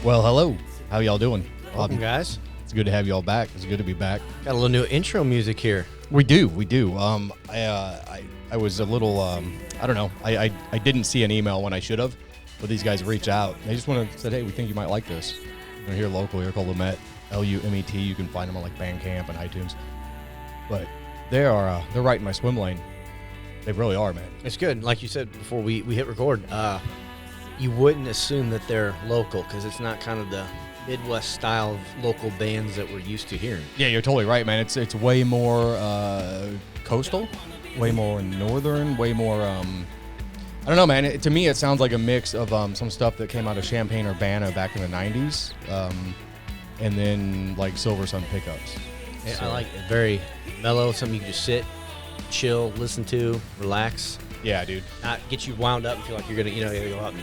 Well, hello. How y'all doing? Welcome, guys. It's good to have y'all back. It's good to be back. Got a little new intro music here. We do. I was a little, I don't know. I didn't see an email when I should have, but these guys reached out. They just want to say, hey, we think you might like this. They're here locally. They're called Lumet, Lumet. You can find them on like Bandcamp and iTunes. But they're right in my swim lane. They really are, man. It's good. Like you said before we hit record, you wouldn't assume that they're local because it's not kind of the Midwest style of local bands that we're used to hearing. Yeah, you're totally right, man. It's way more coastal, way more northern, way more. I don't know, man. To me, it sounds like a mix of some stuff that came out of Champaign-Urbana back in the '90s, and then like Silver Sun pickups. Yeah, so. I like it. Very mellow. Something you can just sit, chill, listen to, relax. Yeah, dude. Not get you wound up and feel like you're gonna, go out and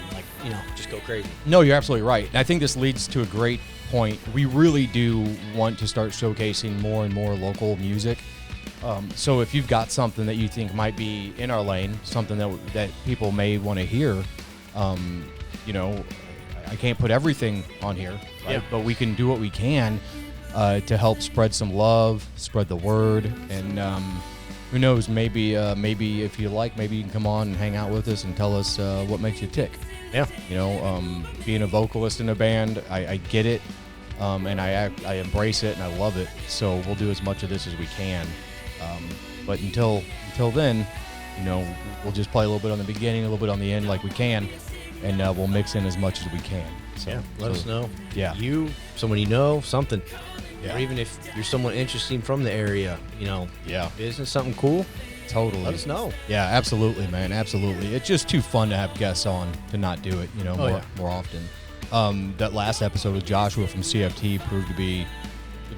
just go crazy. No, you're absolutely right. And I think this leads to a great point. We really do want to start showcasing more and more local music. So if you've got something that you think might be in our lane, something that people may want to hear, I can't put everything on here, right? Yeah. But we can do what we can to help spread some love, spread the word, and who knows, maybe if you like, maybe you can come on and hang out with us and tell us what makes you tick. Yeah. Being a vocalist in a band, I get it, and I embrace it and I love it. So we'll do as much of this as we can. But until then, we'll just play a little bit on the beginning, a little bit on the end like we can, and we'll mix in as much as we can. So, yeah, let us know. Yeah. You, someone you know, something. Yeah. Or even if you're someone interesting from the area, Yeah. business, something cool, Totally. let us know. Yeah, absolutely, man. Absolutely. It's just too fun to have guests on to not do it, more often. That last episode with Joshua from CFT proved to be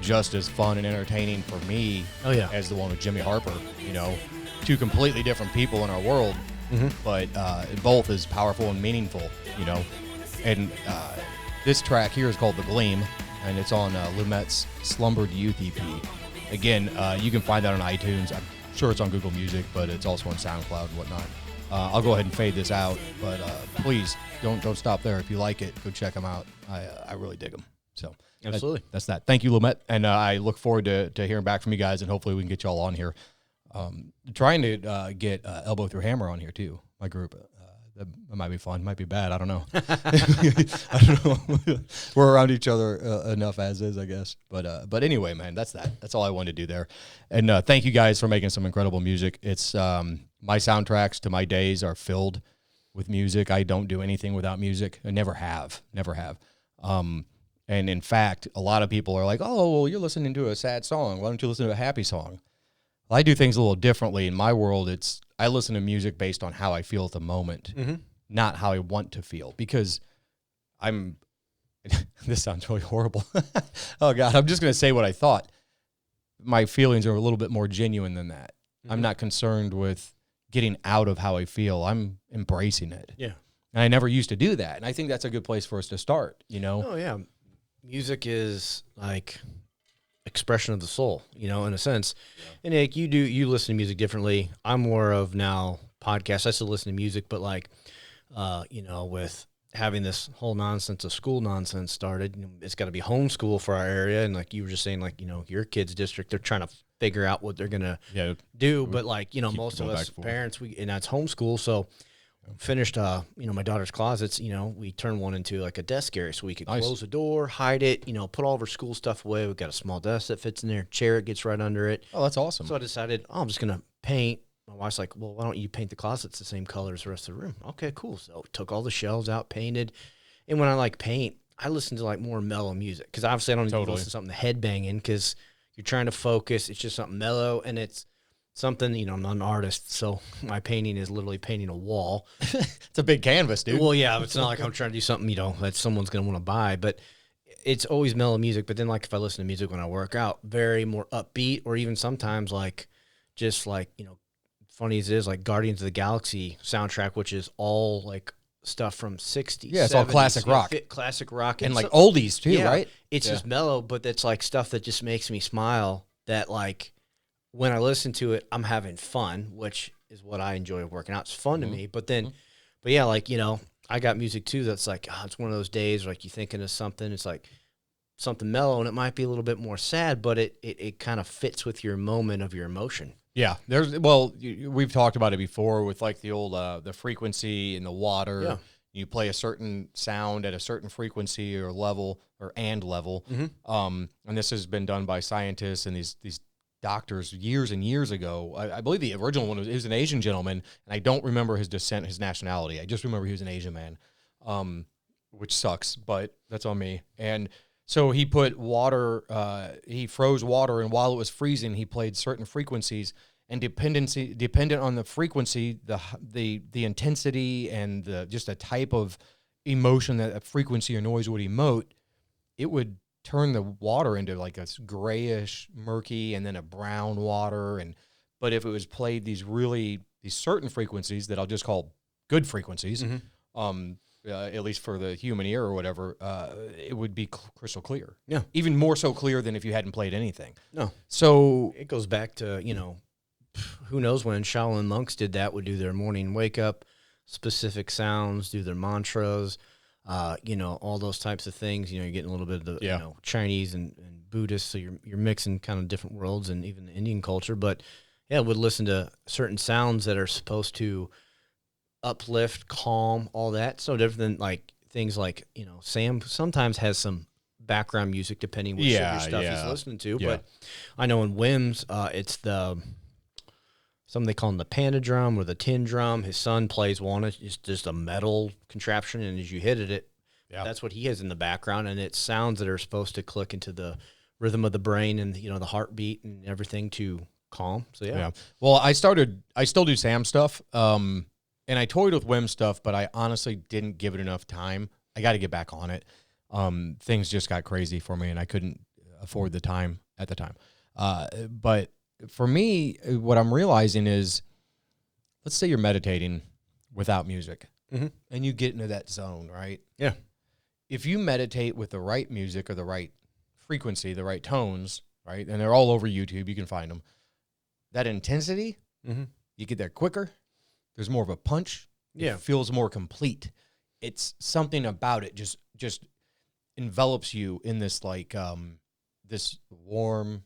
just as fun and entertaining for me as the one with Jimmy Harper. Two completely different people in our world, but both as powerful and meaningful, And this track here is called The Gleam, and it's on Lumet's Slumbered Youth EP. Again, you can find that on iTunes. I'm sure it's on Google Music, but it's also on SoundCloud and whatnot. I'll go ahead and fade this out, but please don't stop there. If you like it, go check them out. I really dig them. So Absolutely. That's that. Thank you, Lumet, and I look forward to hearing back from you guys, and hopefully we can get you all on here. Trying to get Elbow Through Hammer on here too, my group. That might be fun, might be bad. I don't know. I don't know. We're around each other enough as is, I guess. But anyway, man, that's that. That's all I wanted to do there. And thank you guys for making some incredible music. It's my soundtracks to my days are filled with music. I don't do anything without music. I never have. And in fact, a lot of people are like, "Oh, well, you're listening to a sad song. Why don't you listen to a happy song?" Well, I do things a little differently. In my world, I listen to music based on how I feel at the moment, not how I want to feel, because this sounds really horrible. Oh, God, I'm just going to say what I thought. My feelings are a little bit more genuine than that. I'm not concerned with getting out of how I feel. I'm embracing it. Yeah. And I never used to do that. And I think that's a good place for us to start, Oh, yeah. Music is like expression of the soul, in a sense. Yeah. And Nick, you listen to music differently. I'm more of now podcasts. I still listen to music, but with having this whole nonsense of school nonsense started, it's got to be homeschool for our area. And like you were just saying, your kids' district, they're trying to figure out what they're going to do. But most of us parents, and that's homeschool. So finished, my daughter's closets, we turned one into like a desk area so we could close the door, hide it, put all of our school stuff away. We've got a small desk that fits in there, chair, it gets right under it. Oh, that's awesome. So I decided, I'm just going to paint. My wife's like, well, why don't you paint the closets the same color as the rest of the room? Okay, cool. So took all the shelves out, painted. And when I paint, I listen to more mellow music because obviously I don't need to listen to something headbanging because you're trying to focus. It's just something mellow and it's something, I'm not an artist, so my painting is literally painting a wall. It's a big canvas, dude. Well, yeah, it's not like I'm trying to do something, that someone's going to want to buy, but it's always mellow music. But then, if I listen to music when I work out, very more upbeat, or even sometimes, funny as it is, Guardians of the Galaxy soundtrack, which is all, stuff from 60s, yeah, it's 70s, all classic rock. Classic rock. And, oldies, too, right? It's just mellow, but that's, stuff that just makes me smile that, when I listen to it, I'm having fun, which is what I enjoy working out. It's fun to me. But then, I got music too that's like, it's one of those days where like you thinking of something, it's like something mellow, and it might be a little bit more sad, but it kind of fits with your moment of your emotion. Yeah, we've talked about it before with like the old the frequency in the water. Yeah. You play a certain sound at a certain frequency or level and level. And this has been done by scientists and these doctors years and years ago. I believe the original one was an Asian gentleman, and I don't remember his descent, his nationality. I just remember he was an Asian man, which sucks, but that's on me. And so he put water, he froze water, and while it was freezing, he played certain frequencies, and dependent on the frequency, the intensity, and just a type of emotion that a frequency or noise would emote, it would turn the water into like a grayish, murky, and then a brown water. But if it was played these certain frequencies that I'll just call good frequencies, at least for the human ear or whatever, it would be crystal clear. Yeah. Even more so clear than if you hadn't played anything. No. So it goes back to, who knows when Shaolin Monks did that, would do their morning wake up, specific sounds, do their mantras, all those types of things. You're getting a little bit of the Chinese and Buddhist, so you're mixing kind of different worlds and even the Indian culture. But yeah, would listen to certain sounds that are supposed to uplift, calm, all that. So different than like things like, Sam sometimes has some background music depending what stuff he's listening to. Yeah. But I know in Wim's, it's something they call them the panda drum or the tin drum. His son plays one. It's just a metal contraption, and as you hit it, that's what he has in the background, and it's sounds that are supposed to click into the rhythm of the brain and the heartbeat and everything to calm. So yeah. Well, I still do Sam stuff, and I toyed with Wim stuff, but I honestly didn't give it enough time. I got to get back on it. Things just got crazy for me, and I couldn't afford the time at the time. But for me, what I'm realizing is, let's say you're meditating without music, and you get into that zone, right? Yeah. If you meditate with the right music or the right frequency, the right tones, right, and they're all over YouTube, you can find them, that intensity, you get there quicker. There's more of a punch. Yeah. It feels more complete. It's something about it just envelops you in this like this warm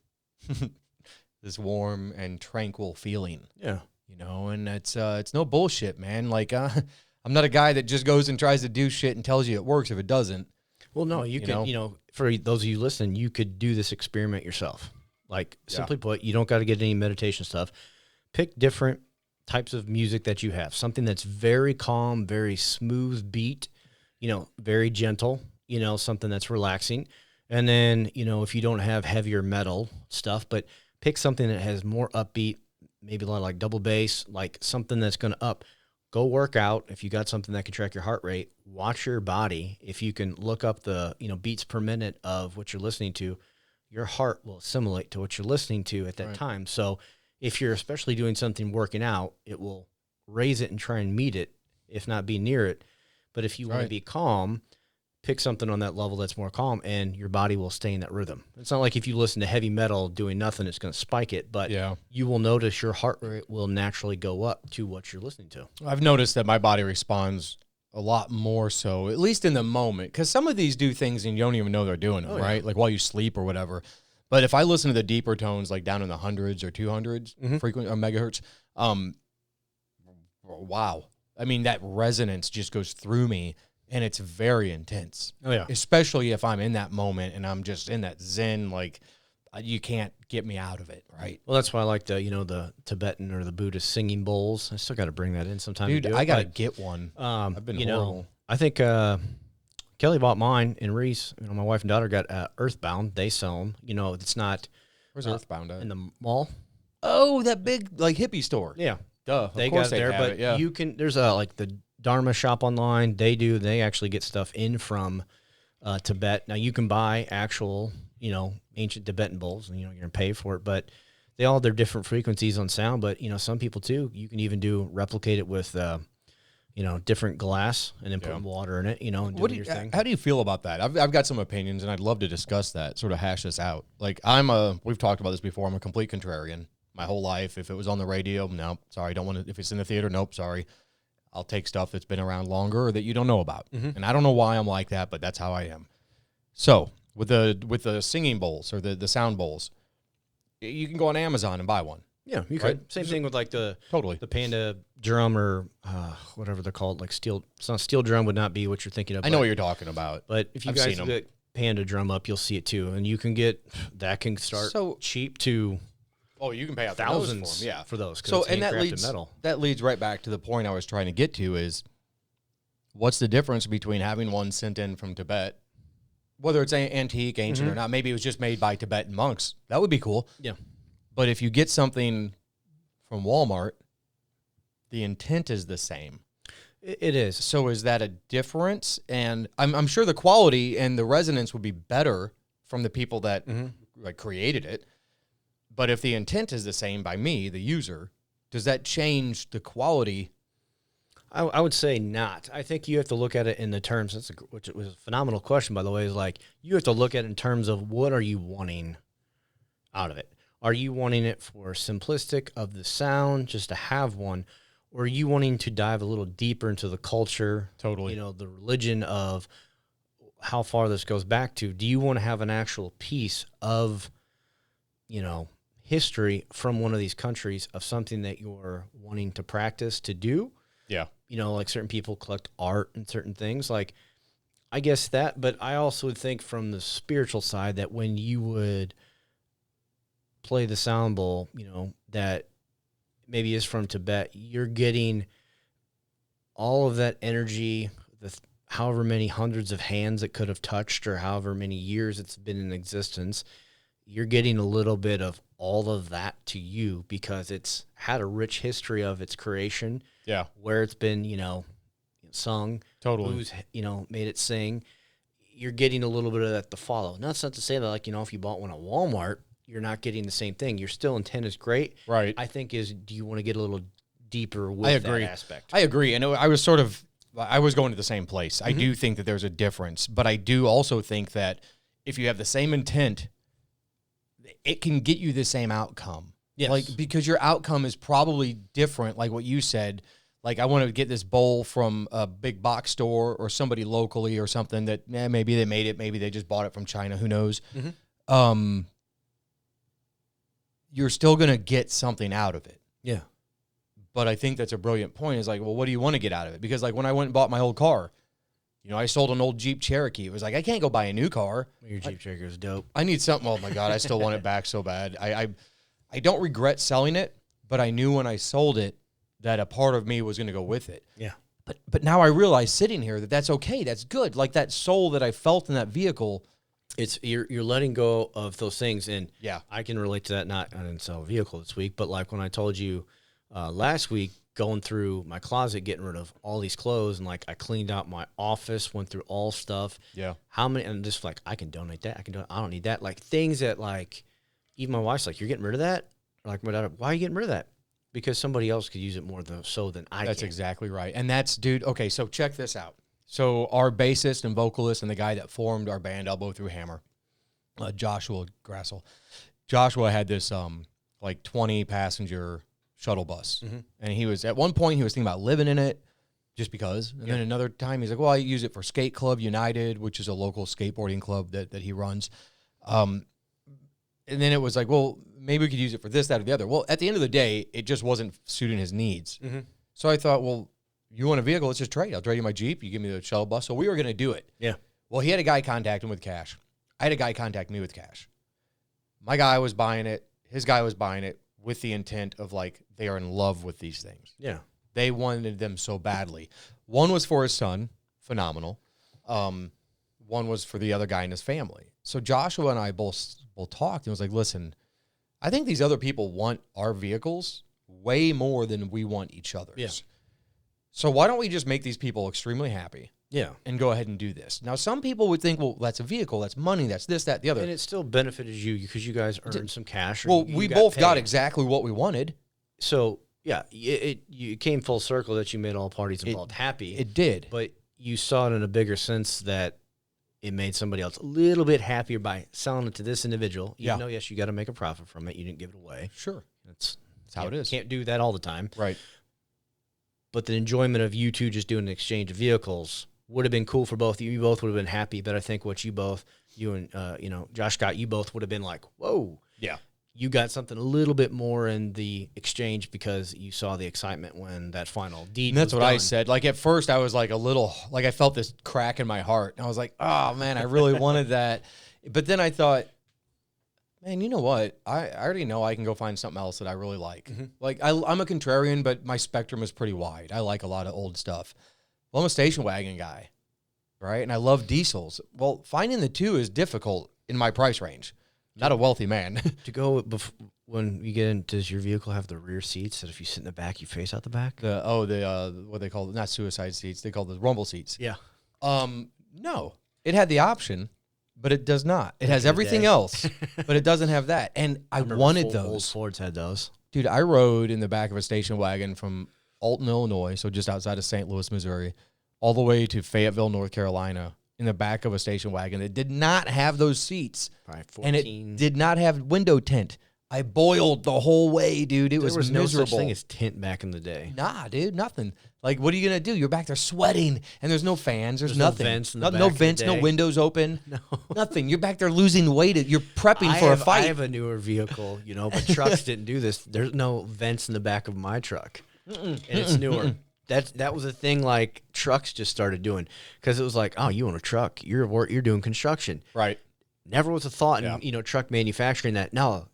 and tranquil feeling. Yeah. And it's no bullshit, man. Like I'm not a guy that just goes and tries to do shit and tells you it works if it doesn't. Well, no, you can, for those of you listening, you could do this experiment yourself. Like, simply put, you don't got to get any meditation stuff. Pick different types of music that you have. Something that's very calm, very smooth beat, very gentle, something that's relaxing. And then, if you don't have heavier metal stuff, but pick something that has more upbeat, maybe a lot like double bass, like something that's going to up. Go work out. If you got something that can track your heart rate, watch your body. If you can look up the beats per minute of what you're listening to, your heart will assimilate to what you're listening to at that time. So if you're especially doing something working out, it will raise it and try and meet it, if not be near it. But if you want to be calm, pick something on that level that's more calm, and your body will stay in that rhythm. It's not like if you listen to heavy metal doing nothing, it's going to spike it, but you will notice your heart rate will naturally go up to what you're listening to. I've noticed that my body responds a lot more so, at least in the moment, because some of these do things and you don't even know they're doing them, right? Like while you sleep or whatever. But if I listen to the deeper tones, like down in the hundreds or 200s frequent or megahertz, wow. I mean, that resonance just goes through me. And it's very intense. Oh, yeah. Especially if I'm in that moment and I'm just in that zen, like you can't get me out of it, right? Well, that's why I like the Tibetan or the Buddhist singing bowls. I still got to bring that in sometime. Dude, I got to get one. I've been horrible. I think Kelly bought mine, and Reese, my wife and daughter got Earthbound. They sell them. It's not. Where's Earthbound at? In the mall. Oh, that big like hippie store. Yeah. Duh. They got it there, but you can. There's like the Dharma shop online. They actually get stuff in from Tibet. Now you can buy actual, ancient Tibetan bowls, and you're going to pay for it, but they all have their different frequencies on sound. But some people too, you can even replicate it with different glass and then put water in it, and do your thing. How do you feel about that? I've got some opinions, and I'd love to discuss that, sort of hash this out. Like we've talked about this before. I'm a complete contrarian my whole life. If it was on the radio, no, sorry, don't want to. If it's in the theater, nope, sorry. I'll take stuff that's been around longer or that you don't know about. And I don't know why I'm like that, but that's how I am. So with the singing bowls or the sound bowls, you can go on Amazon and buy one. Yeah, you could. Same thing with like the Panda drum or whatever they're called, like steel. It's not steel drum would not be what you're thinking of. I know what you're talking about. But if you guys look Panda drum up, you'll see it too, and you can get that can start cheap to. Oh, you can pay out thousands for them, for those. So and that leads right back to the point I was trying to get to is, what's the difference between having one sent in from Tibet, whether it's antique, ancient or not? Maybe it was just made by Tibetan monks. That would be cool. Yeah. But if you get something from Walmart, the intent is the same. It is. So is that a difference? And I'm sure the quality and the resonance would be better from the people that like created it. But if the intent is the same by me, the user, does that change the quality? I would say not. I think you have to look at it in the terms, which was a phenomenal question, by the way, is like you have to look at it in terms of what are you wanting out of it? Are you wanting it for simplistic of the sound, just to have one? Or are you wanting to dive a little deeper into the culture? Totally. The religion of how far this goes back to. Do you want to have an actual piece of, history from one of these countries of something that you're wanting to practice to do? Yeah. Like certain people collect art and certain things. Like, I guess that, but I also would think from the spiritual side that when you would play the sound bowl, that maybe is from Tibet, you're getting all of that energy, however many hundreds of hands it could have touched or however many years it's been in existence, you're getting a little bit of all of that to you because it's had a rich history of its creation. Yeah. Where it's been, sung. Totally. Who's, made it sing. You're getting a little bit of that to follow. Not to say that, like, if you bought one at Walmart, you're not getting the same thing. Your still intent is great. Right. I think do you want to get a little deeper with that aspect? I agree. And I was going to the same place. I do think that there's a difference, but I do also think that if you have the same intent, it can get you the same outcome. Yes. Like, because your outcome is probably different, like what you said. Like, I want to get this bowl from a big box store or somebody locally or something that maybe they made it, maybe they just bought it from China, who knows. You're still going to get something out of it. Yeah. But I think that's a brilliant point. Is like, well, what do you want to get out of it? Because like when I went and bought my old car, I sold an old Jeep Cherokee. It was like, I can't go buy a new car. Your Jeep Cherokee was dope. I need something. Oh my God, I still want it back so bad. I don't regret selling it, but I knew when I sold it that a part of me was going to go with it. Yeah. But now I realize sitting here that that's okay. That's good. Like that soul that I felt in that vehicle. It's you're letting go of those things, and yeah, I can relate to that. I didn't sell a vehicle this week, but like when I told you last week, going through my closet, getting rid of all these clothes, and like I cleaned out my office, went through all stuff. Yeah, how many? And just like I can donate that. I don't need that. Like things that like even my wife's like, you're getting rid of that. Like my daughter, why are you getting rid of that? Because somebody else could use it more so than I. That's exactly right, and that's dude. Okay, so check this out. So our bassist and vocalist and the guy that formed our band, Elbow Through Hammer, Joshua Grassel. Joshua had this like 20-passenger shuttle bus, and he was at one point he was thinking about living in it just because, and then another time he's like, well, I use it for Skate Club United, which is a local skateboarding club that he runs. And then it was like, well, maybe we could use it for this, that, or the other. Well, at the end of the day, it just wasn't suiting his needs. So I thought, well, you want a vehicle? Let's just trade. I'll trade you my Jeep. You give me the shuttle bus. So we were going to do it. Yeah. Well, he had a guy contact him with cash. I had a guy contact me with cash. My guy was buying it. His guy was buying it with the intent of like, they are in love with these things. Yeah. They wanted them so badly. One was for his son. Phenomenal. One was for the other guy in his family. So Joshua and I both talked and was like, listen, I think these other people want our vehicles way more than we want each other's. Yeah. So why don't we just make these people extremely happy? Yeah. And go ahead and do this. Now, some people would think, well, that's a vehicle, that's money, that's this, that, the other. And it still benefited you because you guys earned some cash. Well, we both got exactly what we wanted. So, yeah, it came full circle that you made all parties involved happy. It did. But you saw it in a bigger sense that it made somebody else a little bit happier by selling it to this individual. Even though, yes, you got to make a profit from it. You didn't give it away. Sure. That's how it is. Can't do that all the time. Right. but the enjoyment of you two just doing an exchange of vehicles would have been cool for both of you. You both would have been happy, but I think what you and Josh got, you both would have been like, whoa. Yeah. You got something a little bit more in the exchange because you saw the excitement when that final deed And that's was what done. I said. Like at first I was like I felt this crack in my heart. And I was like, oh man, I really wanted that. But then I thought, man, you know what? I already know I can go find something else that I really like. Mm-hmm. Like I'm a contrarian, but my spectrum is pretty wide. I like a lot of old stuff. Well, I'm a station wagon guy, right? And I love diesels. Well, finding the two is difficult in my price range. Not a wealthy man. To go when you get in, does your vehicle have the rear seats that if you sit in the back, you face out the back? What they call not suicide seats. They call the rumble seats. Yeah. No, it had the option, but it does not. It has everything else, but it doesn't have that. And I wanted those. Old Fords had those. Dude, I rode in the back of a station wagon from Alton, Illinois, so just outside of St. Louis, Missouri, all the way to Fayetteville, North Carolina, in the back of a station wagon that did not have those seats. Probably 14. And it did not have window tint. I boiled the whole way, dude. It was miserable. No such thing as tint back in the day. Nah, dude, nothing. Like, what are you going to do? You're back there sweating, and there's no fans. There's nothing. No vents in the back no of the vents, no day. windows open. No. Nothing. You're back there losing weight. You're prepping for a fight. I have a newer vehicle, but trucks didn't do this. There's no vents in the back of my truck, and it's newer. That was a thing like trucks just started doing because it was like, oh, you own a truck, you're doing construction, Right. Never was a thought in truck manufacturing that no,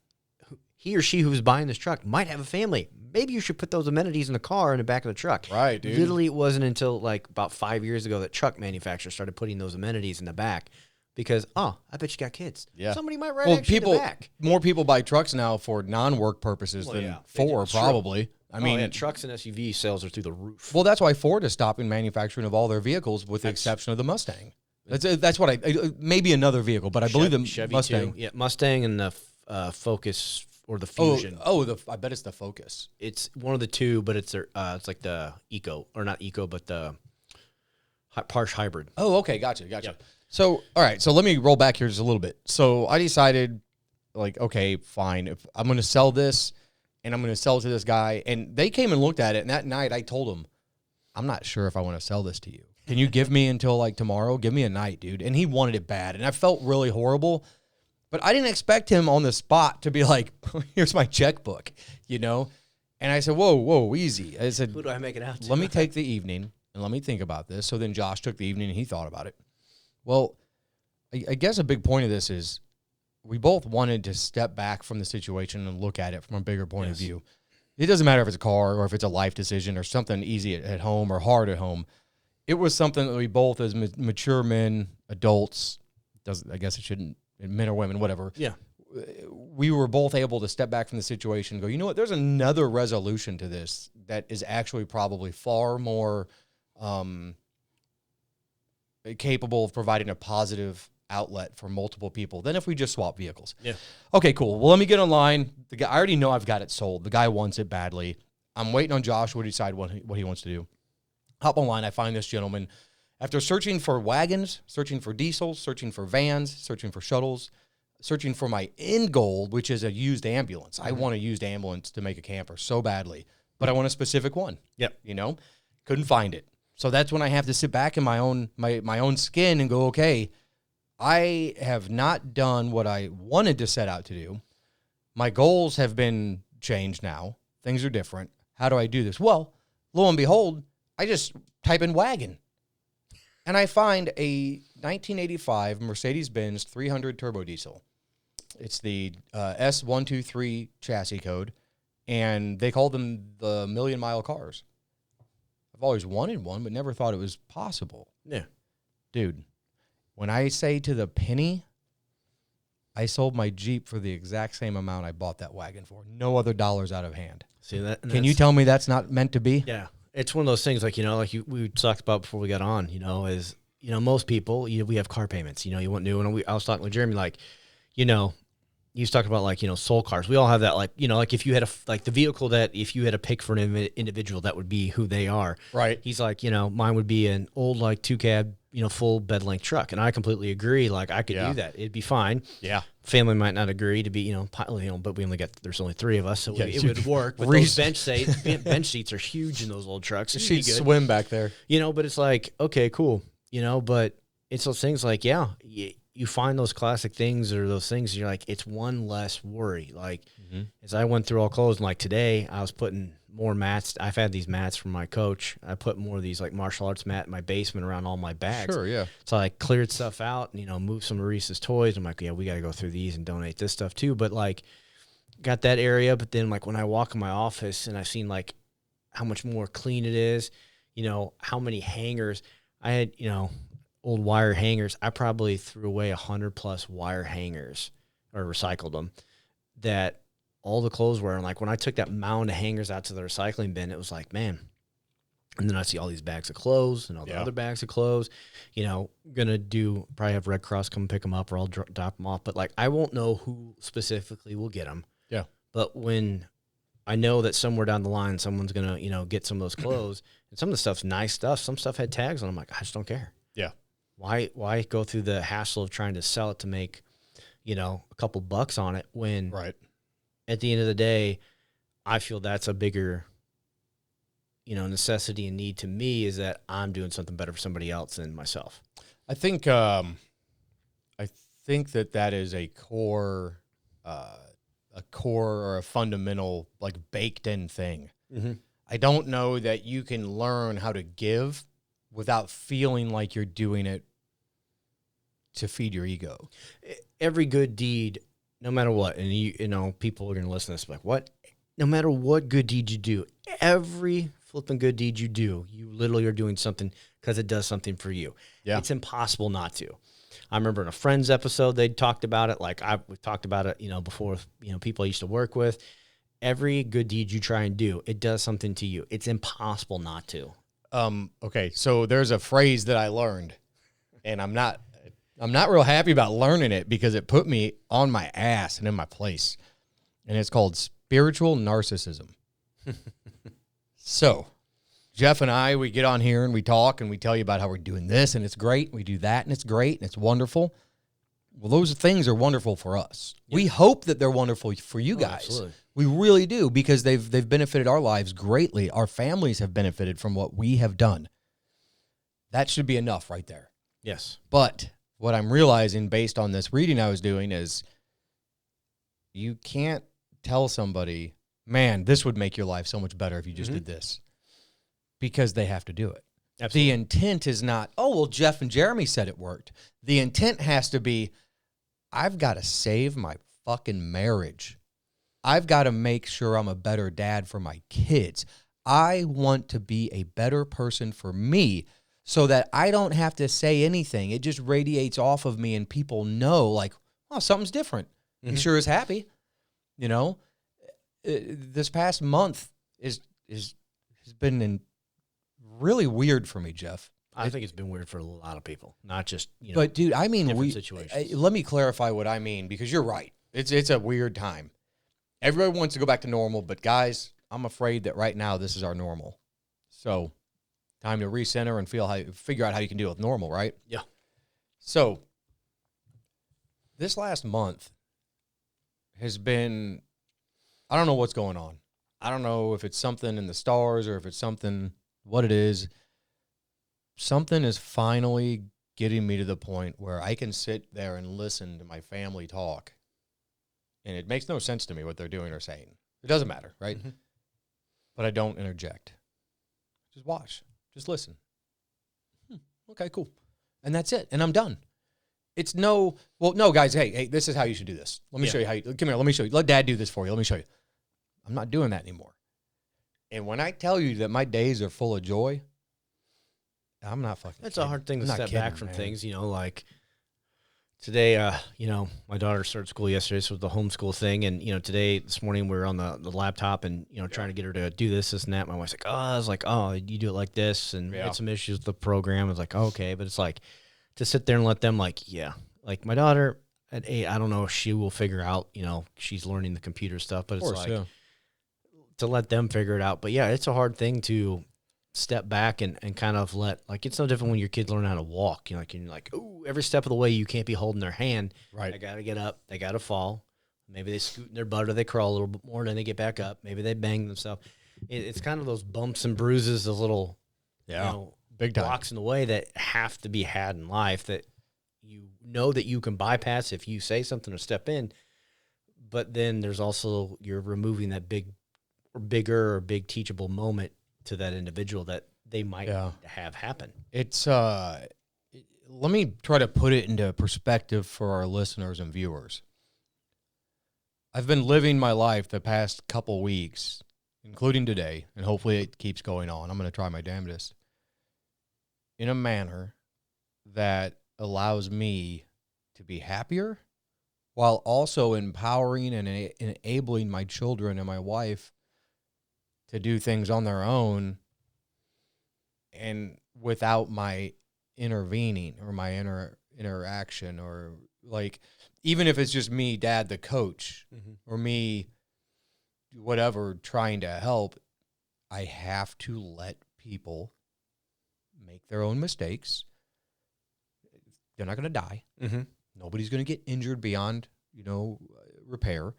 he or she who's buying this truck might have a family. Maybe you should put those amenities in the car in the back of the truck. Right, dude. Literally, it wasn't until like about 5 years ago that truck manufacturers started putting those amenities in the back because I bet you got kids. Yeah. Somebody might ride in the back. More people buy trucks now for non-work purposes than for probably. I mean, trucks and SUV sales are through the roof. Well, that's why Ford is stopping manufacturing of all their vehicles, with the exception of the Mustang. That's what maybe another vehicle, but I believe the Chevy Mustang. too. Yeah, Mustang and the Focus or the Fusion. I bet it's the Focus. It's one of the two, but it's like the Eco, or not Eco, but the Parsh Hybrid. Oh, okay, gotcha. Yep. So, all right, so let me roll back here just a little bit. So I decided, like, okay, fine, if I'm going to sell this, and I'm going to sell it to this guy, and they came and looked at it, and that night I told them, I'm not sure if I want to sell this to you. Can you give me until like tomorrow? Give me a night, dude. And he wanted it bad, and I felt really horrible. But I didn't expect him on the spot to be like, here's my checkbook, And I said, whoa, easy. I said, who do I make it out to? Let me take the evening, and let me think about this. So then Josh took the evening, and he thought about it. Well, I guess a big point of this is we both wanted to step back from the situation and look at it from a bigger point of view. It doesn't matter if it's a car or if it's a life decision or something easy at home or hard at home. It was something that we both, as mature men, adults, I guess it shouldn't, men or women, whatever. Yeah. We were both able to step back from the situation and go, you know what, there's another resolution to this that is actually probably far more capable of providing a positive outlet for multiple people than if we just swap vehicles. Yeah. Okay, cool. Well, let me get online. The guy, I already know I've got it sold. The guy wants it badly. I'm waiting on Joshua to decide what he wants to do. Hop online. I find this gentleman. After searching for wagons, searching for diesels, searching for vans, searching for shuttles, searching for my end goal, which is a used ambulance. I want a used ambulance to make a camper so badly, but I want a specific one. Yep. Couldn't find it. So that's when I have to sit back in my own skin and go, okay, I have not done what I wanted to set out to do. My goals have been changed now. Things are different. How do I do this? Well, lo and behold, I just type in wagon. And I find a 1985 Mercedes-Benz 300 turbo diesel. It's the S123 chassis code, and they call them the million-mile cars. I've always wanted one, but never thought it was possible. Yeah. Dude, when I say to the penny, I sold my Jeep for the exact same amount I bought that wagon for. No other dollars out of hand. See that? Can you tell me that's not meant to be? Yeah. It's one of those things we talked about before we got on, is, most people, we have car payments, you want new. And I was talking with Jeremy, he was talking about soul cars. We all have that, if you had the vehicle that if you had to pick for an individual, that would be who they are. Right. He's like, mine would be an old 2-cab full bed length truck. And I completely agree. Like I could Yeah. do that. It'd be fine. Yeah. Family might not agree to be, but we only there's only 3 of us. So Yeah, it would work. But those bench seats are huge in those old trucks. It'd be She'd good. swim back there. But it's like, okay, cool. But it's those things like, you find those classic things or those things, you're like, it's one less worry. Like, as I went through all clothes, and like today, I was putting more mats. I've had these mats from my coach. I put more of these like martial arts mat in my basement around all my bags. Sure, yeah. So I cleared stuff out and, moved some of Reese's toys. I'm like, yeah, we got to go through these and donate this stuff too. But like, got that area. But then like when I walk in my office and I've seen like how much more clean it is, how many hangers I had, old wire hangers. I probably threw away 100+ wire hangers or recycled them that all the clothes were. And like when I took that mound of hangers out to the recycling bin, it was like, man. And then I see all these bags of clothes and all the other bags of clothes, probably have Red Cross come pick them up or I'll drop them off. But like, I won't know who specifically will get them. Yeah. But when I know that somewhere down the line, someone's going to, get some of those clothes and some of the stuff's nice stuff. Some stuff had tags on them. I'm like, I just don't care. Yeah. Why go through the hassle of trying to sell it to make, a couple bucks on it when at the end of the day, I feel that's a bigger, necessity and need to me is that I'm doing something better for somebody else than myself. I think that is a core or a fundamental, like baked in thing. Mm-hmm. I don't know that you can learn how to give without feeling like you're doing it to feed your ego. Every good deed, no matter what, and people are going to listen to this like, what? No matter what good deed you do, every flipping good deed you do, you literally are doing something because it does something for you. Yeah. It's impossible not to. I remember in a Friends episode, they talked about it. Like we've talked about it, before, people I used to work with. Every good deed you try and do, it does something to you. It's impossible not to. Okay. So there's a phrase that I learned and I'm not real happy about learning it because it put me on my ass and in my place. And it's called spiritual narcissism. So Jeff and I, we get on here and we talk and we tell you about how we're doing this and it's great. We do that and it's great and it's wonderful. Well, those things are wonderful for us. Yep. We hope that they're wonderful for you guys. Absolutely. We really do because they've benefited our lives greatly. Our families have benefited from what we have done. That should be enough right there. Yes. But what I'm realizing based on this reading I was doing is you can't tell somebody, man, this would make your life so much better if you just did this, because they have to do it. Absolutely. The intent is not, oh, well, Jeff and Jeremy said it worked. The intent has to be, I've got to save my fucking marriage. I've got to make sure I'm a better dad for my kids. I want to be a better person for me so that I don't have to say anything. It just radiates off of me and people know, like, oh, something's different. He sure is happy. This past month has been really weird for me, Jeff. I think it's been weird for a lot of people, not just, But dude, I mean, different situations. Let me clarify what I mean, because you're right. It's a weird time. Everybody wants to go back to normal, but guys, I'm afraid that right now this is our normal. So, time to recenter and figure out how you can deal with normal, right? Yeah. So, this last month has been, I don't know what's going on. I don't know if it's something in the stars or if it's something, what it is. Something is finally getting me to the point where I can sit there and listen to my family talk. And it makes no sense to me what they're doing or saying. It doesn't matter, right? Mm-hmm. But I don't interject. Just watch. Just listen. Okay, cool. And that's it. And I'm done. It's no, guys, hey, this is how you should do this. Let me show you how you, come here, let me show you. Let Dad do this for you. Let me show you. I'm not doing that anymore. And when I tell you that my days are full of joy, I'm not fucking That's kidding. a hard thing to I'm not step kidding, back from man. things, like today, my daughter started school yesterday, so it was the homeschool thing. And, this morning we were on the laptop and, trying to get her to do this and that. My wife's like, I was like, you do it like this. And we had some issues with the program. I was like, okay. But it's like to sit there and let them like my daughter at 8, I don't know if she will figure out, she's learning the computer stuff, but it's to let them figure it out. But yeah, it's a hard thing to step back and kind of let, like, it's no different when your kids learn how to walk. You're like, oh, every step of the way you can't be holding their hand. Right. They got to get up. They got to fall. Maybe they scoot in their butt or they crawl a little bit more, and then they get back up. Maybe they bang themselves. It's kind of those bumps and bruises, those little big time blocks in the way that have to be had in life that you know that you can bypass if you say something or step in. But then there's also, you're removing that bigger teachable moment to that individual that they might have happen. It's let me try to put it into perspective for our listeners and viewers. I've been living my life the past couple weeks, including today, and hopefully it keeps going on. I'm going to try my damnedest, in a manner that allows me to be happier while also empowering and enabling my children and my wife to do things on their own and without my intervening or my interaction, or like, even if it's just me, dad, the coach, or me, whatever, trying to help, I have to let people make their own mistakes. They're not going to die. Nobody's going to get injured beyond, repair.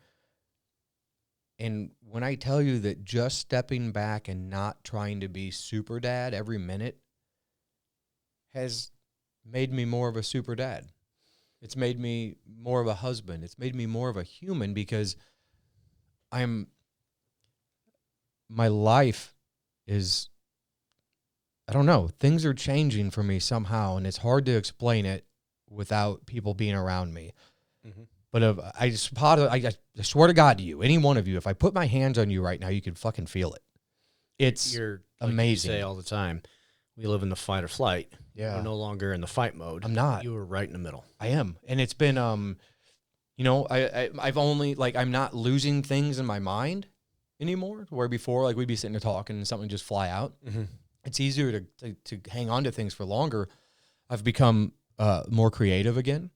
And when I tell you that just stepping back and not trying to be super dad every minute has made me more of a super dad. It's made me more of a husband. It's made me more of a human, because my life is, I don't know, things are changing for me somehow, and it's hard to explain it without people being around me. But I swear to God to you, any one of you, if I put my hands on you right now, you could fucking feel it. It's amazing. You say all the time, we live in the fight or flight. Yeah. We're no longer in the fight mode. I'm not. You were right in the middle. I am. And it's been, I've only, like, I'm not losing things in my mind anymore, where before, like, we'd be sitting there talking and something just fly out. It's easier to hang on to things for longer. I've become more creative again,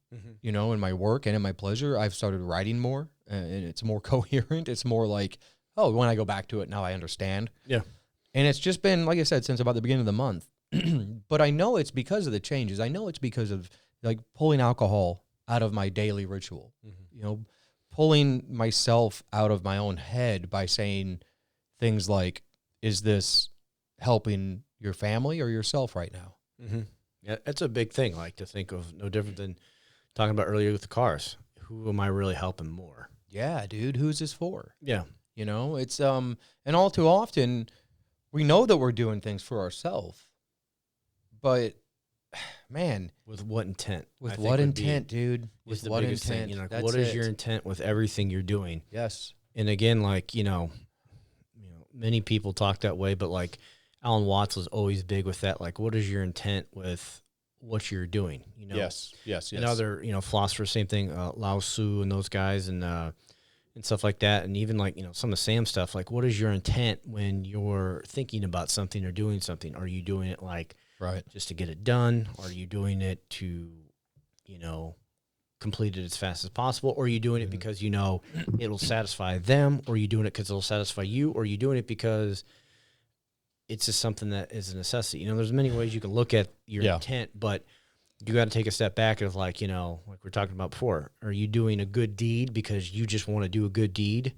in my work and in my pleasure. I've started writing more, and it's more coherent. It's more like, oh, when I go back to it, now I understand. Yeah. And it's just been, like I said, since about the beginning of the month. But I know it's because of the changes. I know it's because of, like, pulling alcohol out of my daily ritual, pulling myself out of my own head by saying things like, is this helping your family or yourself right now? Yeah, that's a big thing, like, to think of, no different than talking about earlier with the cars. Who am I really helping more? Yeah, dude, who's this for? Yeah. It's, and all too often, we know that we're doing things for ourselves, but, man. With what intent? With what intent, dude? With what intent? What is your intent with everything you're doing? Yes. And again, like, many people talk that way, but, like, Alan Watts was always big with that. Like, what is your intent with what you're doing? Yes. And other, philosophers, same thing, Lao Tzu and those guys and stuff like that. And even, like, some of the Sam stuff, like, what is your intent when you're thinking about something or doing something? Are you doing it, like, just to get it done? Are you doing it to, complete it as fast as possible? Or are you doing it because, it'll satisfy them? Or are you doing it because it'll satisfy you? Or are you doing it because it's just something that is a necessity? There's many ways you can look at your intent, but you got to take a step back of, like, like we were talking about before. Are you doing a good deed because you just want to do a good deed?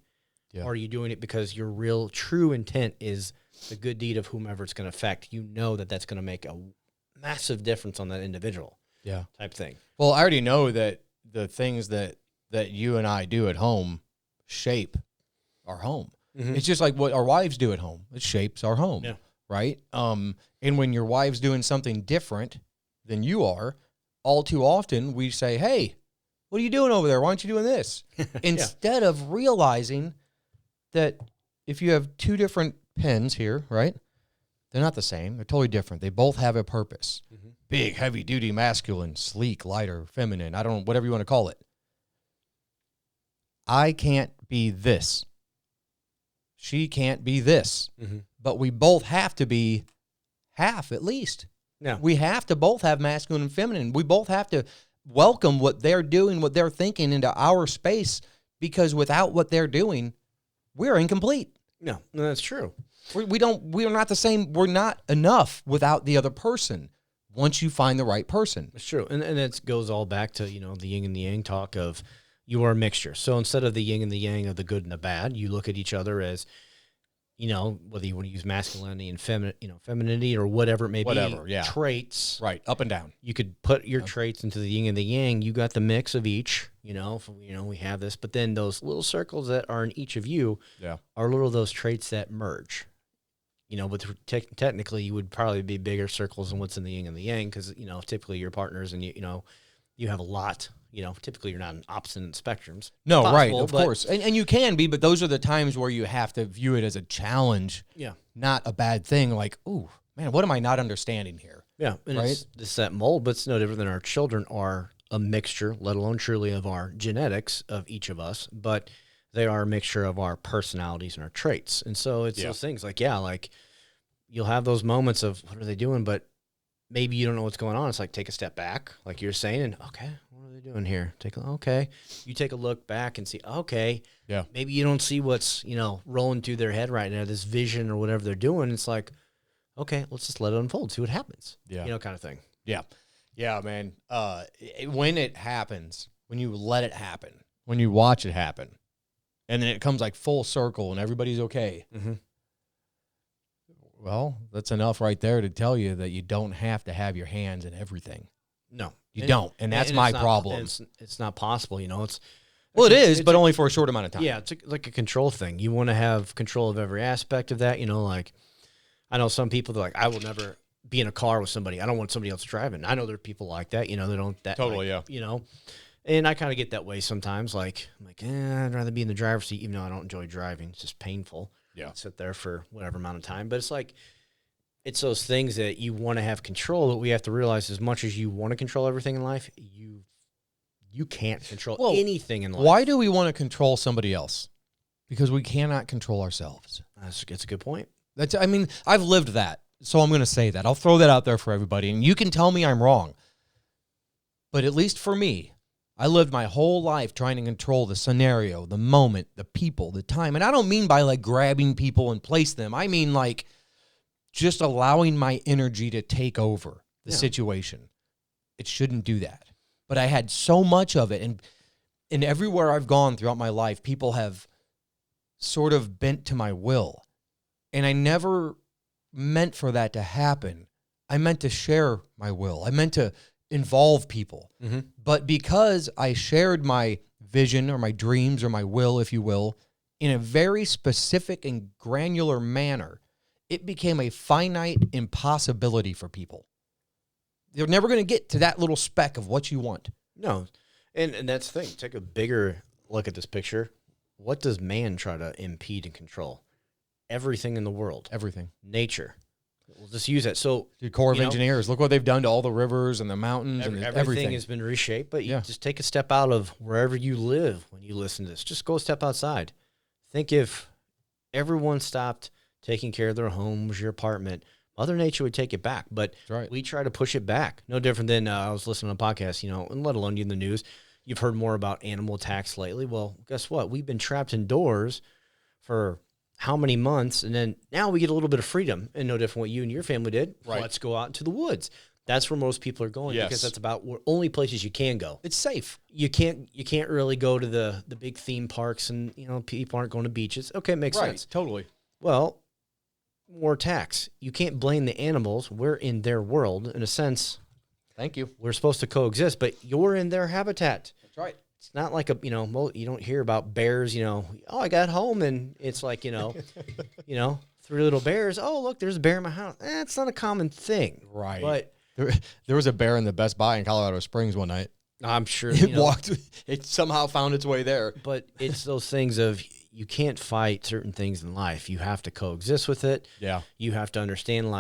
Yeah. Or are you doing it because your real true intent is the good deed of whomever it's going to affect? That's going to make a massive difference on that individual. Yeah. Type thing. Well, I already know that the things that you and I do at home shape our home. It's just like what our wives do at home. It shapes our home, right? And when your wife's doing something different than you are, all too often we say, hey, what are you doing over there? Why aren't you doing this? Instead of realizing that if you have two different pens here, right, they're not the same. They're totally different. They both have a purpose. Big, heavy-duty, masculine, sleek, lighter, feminine. I don't know, whatever you want to call it. I can't be this. She can't be this. But we both have to be half at least. Yeah. We have to both have masculine and feminine. We both have to welcome what they're doing, what they're thinking into our space, because without what they're doing, we're incomplete. No, that's true. We're not the same. We're not enough without the other person once you find the right person. It's true. And it goes all back to, the yin and the yang talk of you are a mixture. So instead of the yin and the yang of the good and the bad, you look at each other as, whether you want to use masculinity and femininity or whatever it may be, traits. Right, up and down. You could put your traits into the yin and the yang. You got the mix of each, we have this. But then those little circles that are in each of you are little of those traits that merge. But technically you would probably be bigger circles than what's in the yin and the yang because, typically your partners and, you have a lot. Typically you're not on opposite spectrums. No, right, of course. And you can be, but those are the times where you have to view it as a challenge, not a bad thing. Like, oh, man, what am I not understanding here? Yeah, and right? It's that mold, but it's no different than our children are a mixture, let alone truly of our genetics of each of us, but they are a mixture of our personalities and our traits. And so it's those things like you'll have those moments of what are they doing, but maybe you don't know what's going on. It's like take a step back, like you're saying, and okay, what are they doing here? You take a look back and see, maybe you don't see what's, rolling through their head right now, this vision or whatever they're doing. It's like, okay, let's just let it unfold, see what happens. Kind of thing. Yeah. Yeah, man. When it happens, when you let it happen, when you watch it happen, and then it comes like full circle and everybody's okay. Mm-hmm. Well, that's enough right there to tell you that you don't have to have your hands in everything. No, you don't. And that's my problem. It's not possible. It is, but only for a short amount of time. Yeah. It's like a control thing. You want to have control of every aspect of that. Like I know some people, they're like, I will never be in a car with somebody. I don't want somebody else driving. I know there are people like that, they don't totally. And I kind of get that way sometimes. Like, I'm like, I'd rather be in the driver's seat, even though I don't enjoy driving. It's just painful. Yeah. Sit there for whatever amount of time. But it's like, it's those things that you want to have control, but we have to realize as much as you want to control everything in life, you can't control anything in life. Why do we want to control somebody else? Because we cannot control ourselves. That's a good point. I've lived that, so I'm going to say that. I'll throw that out there for everybody, and you can tell me I'm wrong. But at least for me, I lived my whole life trying to control the scenario, the moment, the people, the time. And I don't mean by like grabbing people and place them. I mean like just allowing my energy to take over the situation. It shouldn't do that. But I had so much of it. And everywhere I've gone throughout my life, people have sort of bent to my will. And I never meant for that to happen. I meant to share my will. I meant to involve people. Mm-hmm. But because I shared my vision or my dreams or my will, if you will, in a very specific and granular manner, it became a finite impossibility for people. They're never going to get to that little speck of what you want. No. And that's the thing. Take a bigger look at this picture. What does man try to impede and control? Everything in the world. Everything. Nature. We'll just use that. So the Corps of Engineers, look what they've done to all the rivers and the mountains and everything. Everything has been reshaped, but you just take a step out of wherever you live when you listen to this. Just go a step outside. Think if everyone stopped taking care of their homes, your apartment, Mother Nature would take it back. But we try to push it back. No different than I was listening to a podcast, and let alone in the news. You've heard more about animal attacks lately. Well, guess what? We've been trapped indoors for how many months, and then now we get a little bit of freedom, and no different what you and your family did. Right. Let's go out into the woods. That's where most people are going because that's about only places you can go. It's safe. You can't really go to the big theme parks, and people aren't going to beaches. Okay, it makes sense. Totally. Well, more attacks. You can't blame the animals. We're in their world in a sense. Thank you. We're supposed to coexist, but you're in their habitat. That's right. It's not like you don't hear about bears, I got home and it's like, 3 little bears. Oh, look, there's a bear in my house. It's not a common thing. Right. But there was a bear in the Best Buy in Colorado Springs one night. I'm sure it somehow found its way there. But it's those things of you can't fight certain things in life. You have to coexist with it. Yeah. You have to understand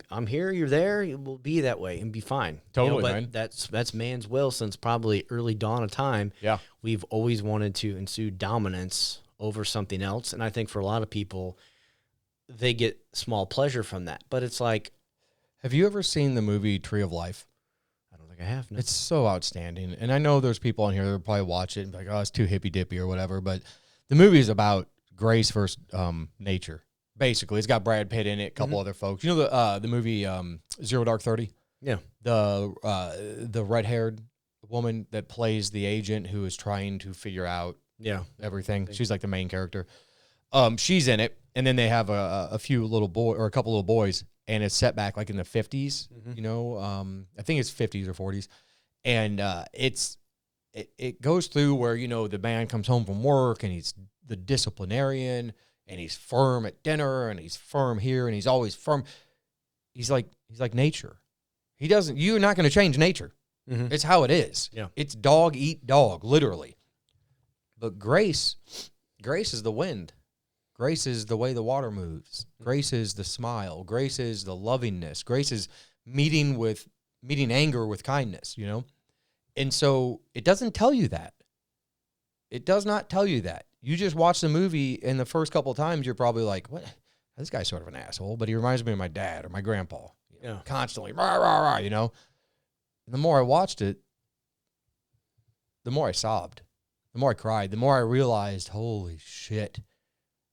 I'm here, you're there, we'll be that way and be fine. Totally, but man. That's man's will since probably early dawn of time. Yeah. We've always wanted to ensue dominance over something else. And I think for a lot of people, they get small pleasure from that. But it's like... Have you ever seen the movie Tree of Life? I don't think I have. No. It's so outstanding. And I know there's people on here that will probably watch it and be like, oh, it's too hippy-dippy or whatever. But the movie is about Grace versus nature. Basically, it's got Brad Pitt in it, a couple other folks. You know the movie Zero Dark 30? Yeah. The red-haired woman that plays the agent who is trying to figure out everything. She's like the main character. She's in it, and then they have a few little boy or a couple little boys, and it's set back like in the 50s. You know, I think it's 50s or 40s, and it goes through where, you know, the man comes home from work and he's the disciplinarian and he's firm at dinner and he's firm here and he's always firm. He's like nature. You're not going to change nature. It's how it is. Yeah. It's dog eat dog, literally. But grace is the wind. Grace is the way the water moves. Grace is the smile. Grace is the lovingness. Grace is meeting anger with kindness, you know? And so it doesn't tell you that. It does not tell you that. You just watch the movie, and the first couple of times, you're probably like, what? This guy's sort of an asshole, but he reminds me of my dad or my grandpa. You know, constantly, rah, rah, rah, you know? And the more I watched it, the more I sobbed, the more I cried, the more I realized, holy shit,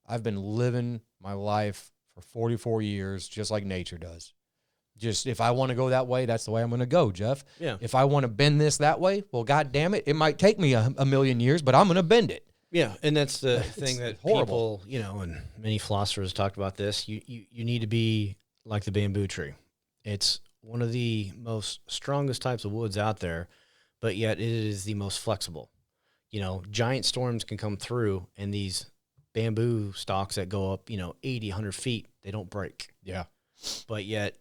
I've been living my life for 44 years just like nature does. Just if I want to go that way, that's the way I'm going to go, Jeff. Yeah. If I want to bend this that way, well, God damn it, it might take me a million years, but I'm going to bend it. Yeah, and that's the thing that horrible. people, you know, and many philosophers talked about this. You need to be like the bamboo tree. It's one of the most strongest types of woods out there, but yet it is the most flexible. You know, giant storms can come through, and these bamboo stalks that go up, 80, 100 feet, they don't break. Yeah. But yet,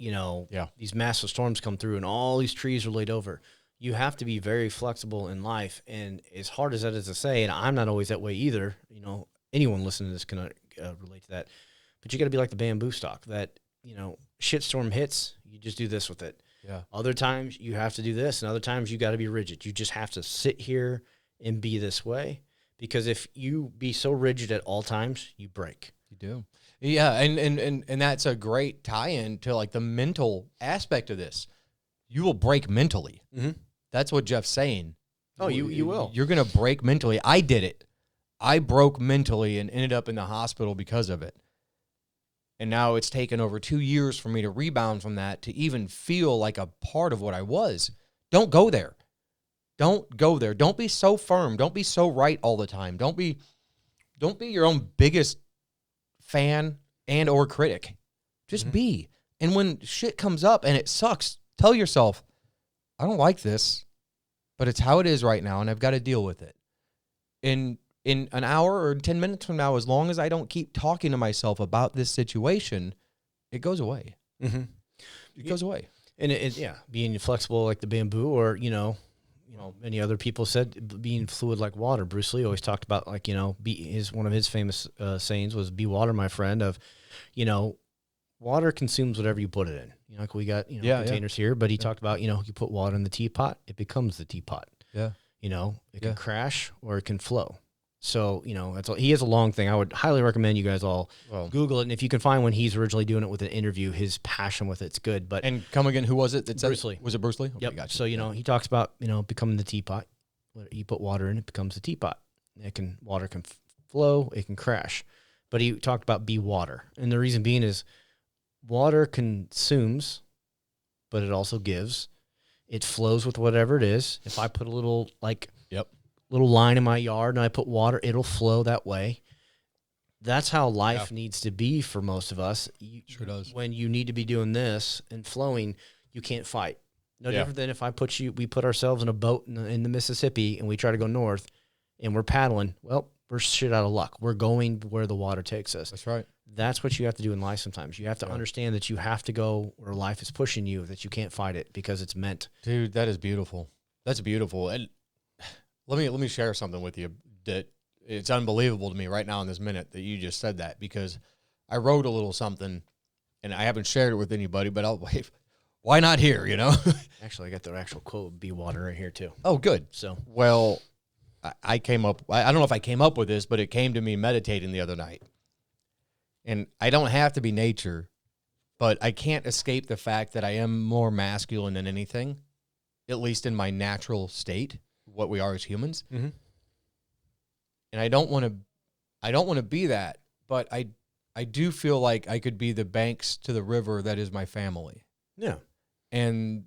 these massive storms come through, and all these trees are laid over. You have to be very flexible in life, and as hard as that is to say, and I'm not always that way either, anyone listening to this can relate to that, but you got to be like the bamboo stalk that, shitstorm hits, you just do this with it. Yeah. Other times you have to do this, and other times you got to be rigid. You just have to sit here and be this way, because if you be so rigid at all times, you break. You do. Yeah, and that's a great tie-in to like the mental aspect of this. You will break mentally. Mm-hmm. That's what Jeff's saying. Oh, you will. You're going to break mentally. I did it. I broke mentally and ended up in the hospital because of it. And now it's taken over 2 years for me to rebound from that, to even feel like a part of what I was. Don't go there. Don't go there. Don't be so firm. Don't be so right all the time. Don't be your own biggest fan and or critic. Just be. And when shit comes up and it sucks, tell yourself, I don't like this, but it's how it is right now, and I've got to deal with it. In an hour or 10 minutes from now, as long as I don't keep talking to myself about this situation, it goes away. Mm-hmm. It goes away. And being flexible like the bamboo, or many other people said being fluid like water. Bruce Lee always talked about, like, one of his famous sayings was, "Be water, my friend." Of, water consumes whatever you put it in. Like we got containers here, but he talked about you put water in the teapot, it becomes the teapot. Yeah. It can crash or it can flow. So, he has a long thing. I would highly recommend you guys all Google it. And if you can find when he's originally doing it with an interview, his passion with it's good. But and come again, who was it that said Bruce Lee? Was it Bruce Lee? Okay, yep. Gotcha. So, he talks about, becoming the teapot. You put water in, it becomes the teapot. Water can flow, it can crash. But he talked about be water. And the reason being is water consumes, but it also gives. It flows with whatever it is. If I put a little, little line in my yard and I put water, it'll flow that way. That's how life needs to be for most of us. Sure does. When you need to be doing this and flowing, you can't fight. No different than if we put ourselves in a boat in the Mississippi and we try to go north and we're paddling. Well, we're shit out of luck. We're going where the water takes us. That's right. That's what you have to do in life sometimes. You have to understand that you have to go where life is pushing you, that you can't fight it because it's meant. Dude, that is beautiful. That's beautiful. And let me share something with you that it's unbelievable to me right now in this minute that you just said that, because I wrote a little something and I haven't shared it with anybody, but why not here, Actually, I got the actual quote, "Be water," right here too. Oh, good. So, well, I don't know if I came up with this, but it came to me meditating the other night. And I don't have to be nature, but I can't escape the fact that I am more masculine than anything, at least in my natural state, what we are as humans. mm-hmm. And I don't want to I don't want to be that, but I do feel like I could be the banks to the river that is my family. Yeah. And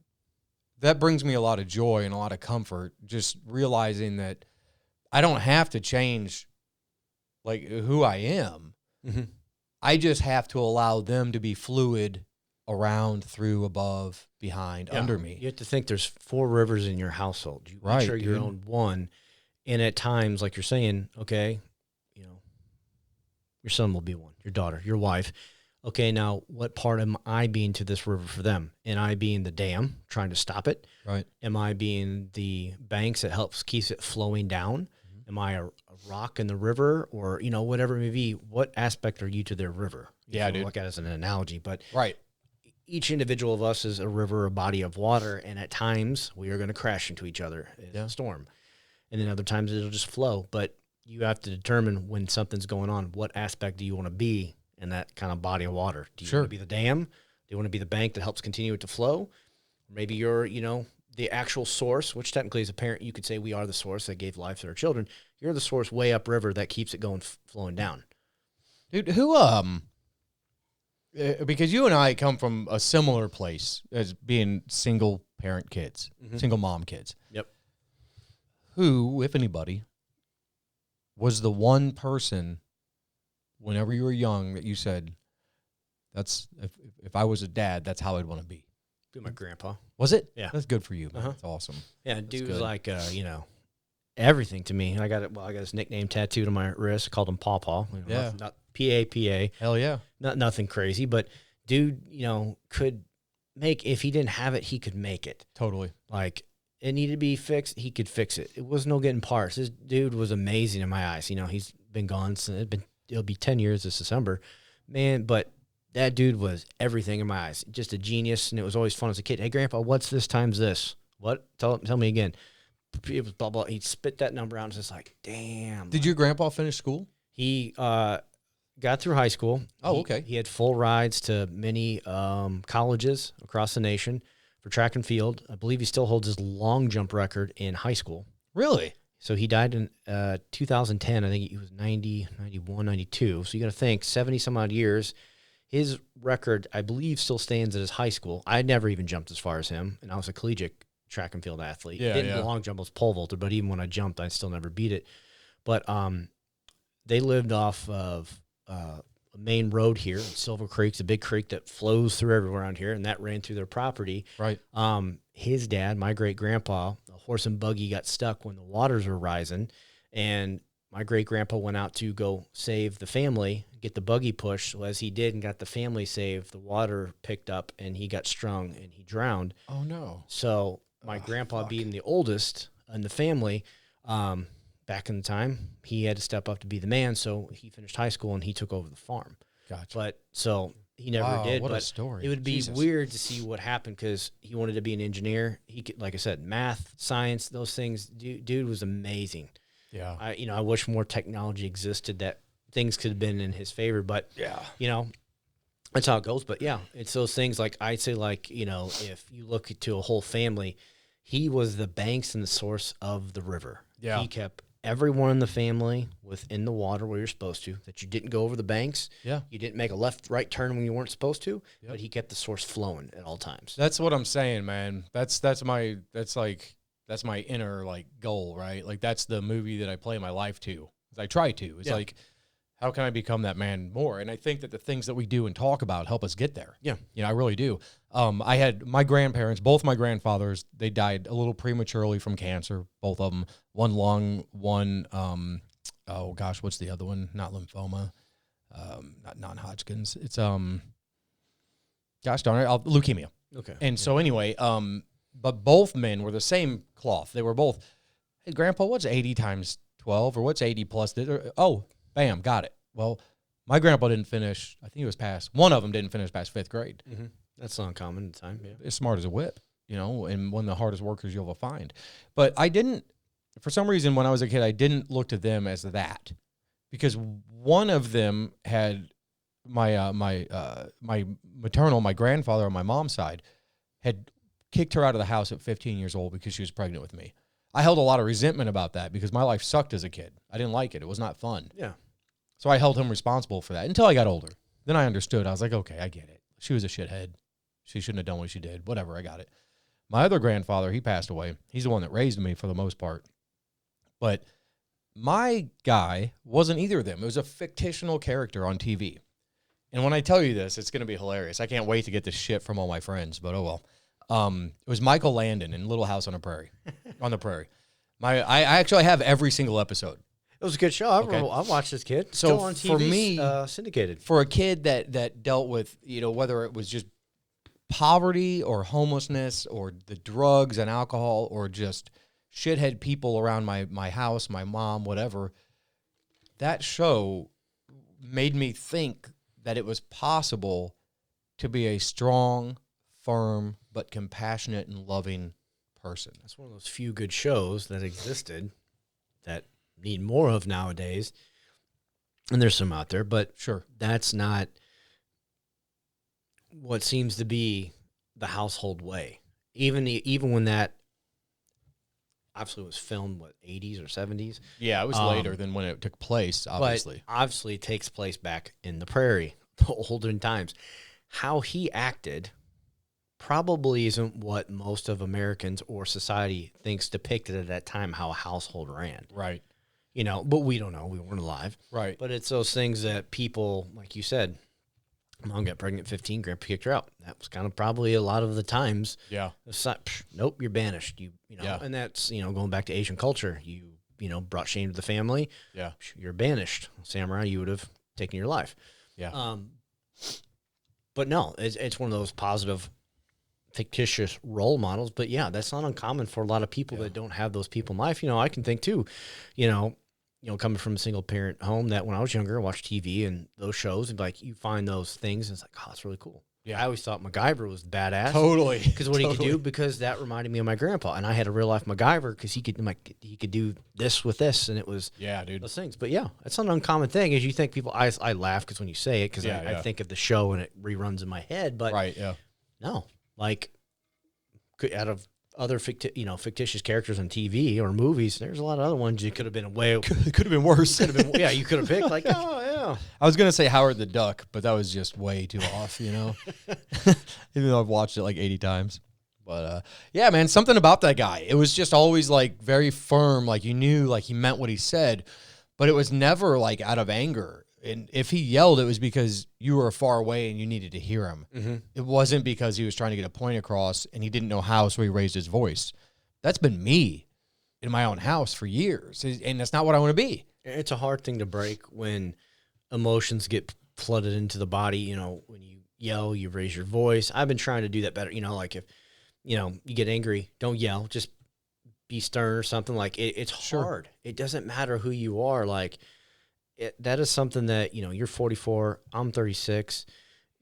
that brings me a lot of joy and a lot of comfort, just realizing that I don't have to change like who I am. Mm-hmm. I just have to allow them to be fluid around, through, above, behind, under me. You have to think there's 4 rivers in your household. You Right, each are your own one. And at times, like you're saying, okay, you know, your son will be one, your daughter, your wife. Okay, now what part am I being to this river for them? Am I being the dam, trying to stop it? Right. Am I being the banks that helps keeps it flowing down? Mm-hmm. Am I a rock in the river, or, you know, whatever it may be? What aspect are you to their river? Yeah, dude. Look at it as an analogy, but Right. Each individual of us is a river, a body of water, and at times we are going to crash into each other in a storm. And then other times it'll just flow. But you have to determine when something's going on, what aspect do you want to be in that kind of body of water? Do you want to be the dam? Do you want to be the bank that helps continue it to flow? Maybe you're, you know, the actual source, which technically as a parent, you could say we are the source that gave life to our children. You're the source way upriver that keeps it going, flowing down. Dude, who, because you and I come from a similar place as being single parent kids, single mom kids. Yep. Who, if anybody, was the one person whenever you were young that you said, "That's if I was a dad, that's how I'd want to be"? My grandpa. Was it? Yeah. That's good for you, man. That's awesome. Yeah, dude was like, you know, everything to me. I got his nickname tattooed on my wrist. I called him Paw Paw. You know, not P-A-P-A. Hell yeah. Nothing crazy, but dude, you know, could make, if he didn't have it, he could make it. Totally. Like, it needed to be fixed, he could fix it. It was no getting parts. This dude was amazing in my eyes. You know, he's been gone since it'll be 10 years this December. Man, but that dude was everything in my eyes. Just a genius, and it was always fun as a kid. Hey, Grandpa, what's this times this? What? Tell me again. It was blah, blah. He'd spit that number out, and it's just like, damn. Did your grandpa finish school? He got through high school. Oh, okay. He had full rides to many colleges across the nation for track and field. I believe he still holds his long jump record in high school. Really? So he died in 2010. I think he was 90, 91, 92. So you got to think 70 some odd years. His record, I believe, still stands at his high school. I never even jumped as far as him, and I was a collegiate track and field athlete. Didn't long jump, I was pole vaulted, but even when I jumped, I still never beat it. But they lived off of a main road here. Silver Creek's a big creek that flows through everywhere around here, and that ran through their property. Right. His dad, my great-grandpa, a horse and buggy got stuck when the waters were rising, and my great-grandpa went out to go save the family, get the buggy pushed. So as he did and got the family saved, the water picked up, and he got strung, and he drowned. Oh, no. So my grandpa, being the oldest in the family, back in the time, he had to step up to be the man, so he finished high school, and he took over the farm. Gotcha. But so he never did. What but a story. It would be weird to see what happened because he wanted to be an engineer. He could, like I said, math, science, those things. Dude was amazing. Yeah. I wish more technology existed that things could have been in his favor, but you know, that's how it goes. But yeah, it's those things. Like I'd say, like, you know, if you look to a whole family, he was the banks and the source of the river. Yeah. He kept everyone in the family within the water where you're supposed to, that you didn't go over the banks. Yeah. You didn't make a left, right turn when you weren't supposed to, but he kept the source flowing at all times. That's what I'm saying, man. That's my inner like goal, right? Like that's the movie that I play my life to. I try to. It's like, how can I become that man more? And I think that the things that we do and talk about help us get there. Yeah. You know, I really do. I had my grandparents, both my grandfathers, they died a little prematurely from cancer, both of them. One lung, one, oh gosh, what's the other one? Not lymphoma, not non-Hodgkin's. It's, gosh darn it, leukemia. Okay. And so anyway, but both men were the same cloth. They were both, hey, Grandpa, what's 80 times 12 or what's 80 plus? Oh, bam, got it. Well, my grandpa didn't finish, I think he was past, one of them didn't finish past 5th grade. Mm-hmm. That's not uncommon at the time. Yeah. As smart as a whip, you know, and one of the hardest workers you'll ever find. But I didn't, for some reason, when I was a kid, I didn't look to them as that. Because one of them had my maternal, my grandfather on my mom's side, had kicked her out of the house at 15 years old because she was pregnant with me. I held a lot of resentment about that because my life sucked as a kid. I didn't like it. It was not fun. Yeah. So I held him responsible for that until I got older. Then I understood. I was like, okay, I get it. She was a shithead. She shouldn't have done what she did. Whatever, I got it. My other grandfather, he passed away. He's the one that raised me for the most part. But my guy wasn't either of them. It was a fictional character on TV. And when I tell you this, it's going to be hilarious. I can't wait to get this shit from all my friends, but oh well. It was Michael Landon in Little House on the Prairie. I actually have every single episode. It was a good show. I watched this kid. So still on TV, for me, syndicated. For a kid that dealt with, whether it was just poverty or homelessness or the drugs and alcohol or just shithead people around my house, my mom, whatever, that show made me think that it was possible to be a strong, firm, but compassionate and loving person. That's one of those few good shows that existed that need more of nowadays. And there's some out there, but sure, that's not what seems to be the household way. Even when that obviously was filmed, 80s or 70s? Yeah, it was later than when it took place, obviously. But obviously it takes place back in the prairie, the olden times. How he acted probably isn't what most of Americans or society thinks depicted at that time how a household ran. Right. But we don't know. We weren't alive. Right. But it's those things that people, like you said, mom got pregnant at 15, grandpa kicked her out. That was kind of probably a lot of the times. Yeah. It's like, nope, you're banished. And that's, going back to Asian culture. You brought shame to the family. Yeah. You're banished. Samurai, you would have taken your life. Yeah. But no, it's one of those positive, fictitious role models. But yeah, that's not uncommon for a lot of people that don't have those people in life. I can think too, coming from a single parent home, that when I was younger, I watched TV and those shows, and like you find those things, and it's like, oh, that's really cool. Yeah, I always thought MacGyver was badass. Totally, because what he could do, because that reminded me of my grandpa, and I had a real life MacGyver because he could do this with this, and it was those things. But yeah, it's not an uncommon thing. As you think people, I laugh because when you say it, because I think of the show and it reruns in my head. But no, like out of other fictitious characters on TV or movies, there's a lot of other ones you could have been could have been worse. You could have picked like, oh yeah. I was gonna say Howard the Duck, but that was just way too off, even though I've watched it like 80 times. But yeah, man, something about that guy. It was just always like very firm, like you knew like he meant what he said, but it was never like out of anger. And if he yelled, it was because you were far away and you needed to hear him. Mm-hmm. It wasn't because he was trying to get a point across and he didn't know how, so he raised his voice. That's been me in my own house for years, and that's not what I want to be. It's a hard thing to break when emotions get flooded into the body. When you yell, you raise your voice. I've been trying to do that better. Like if, you get angry, don't yell, just be stern or something. Like it's hard. It doesn't matter who you are. Like, that is something that, you're 44, I'm 36.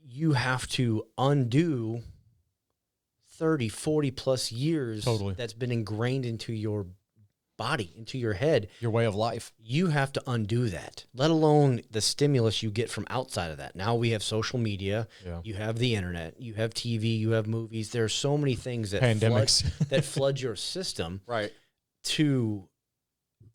You have to undo 30, 40 plus years that's been ingrained into your body, into your head. Your way of life. You have to undo that, let alone the stimulus you get from outside of that. Now we have social media. Yeah. You have the internet. You have TV. You have movies. There are so many things that flood your system to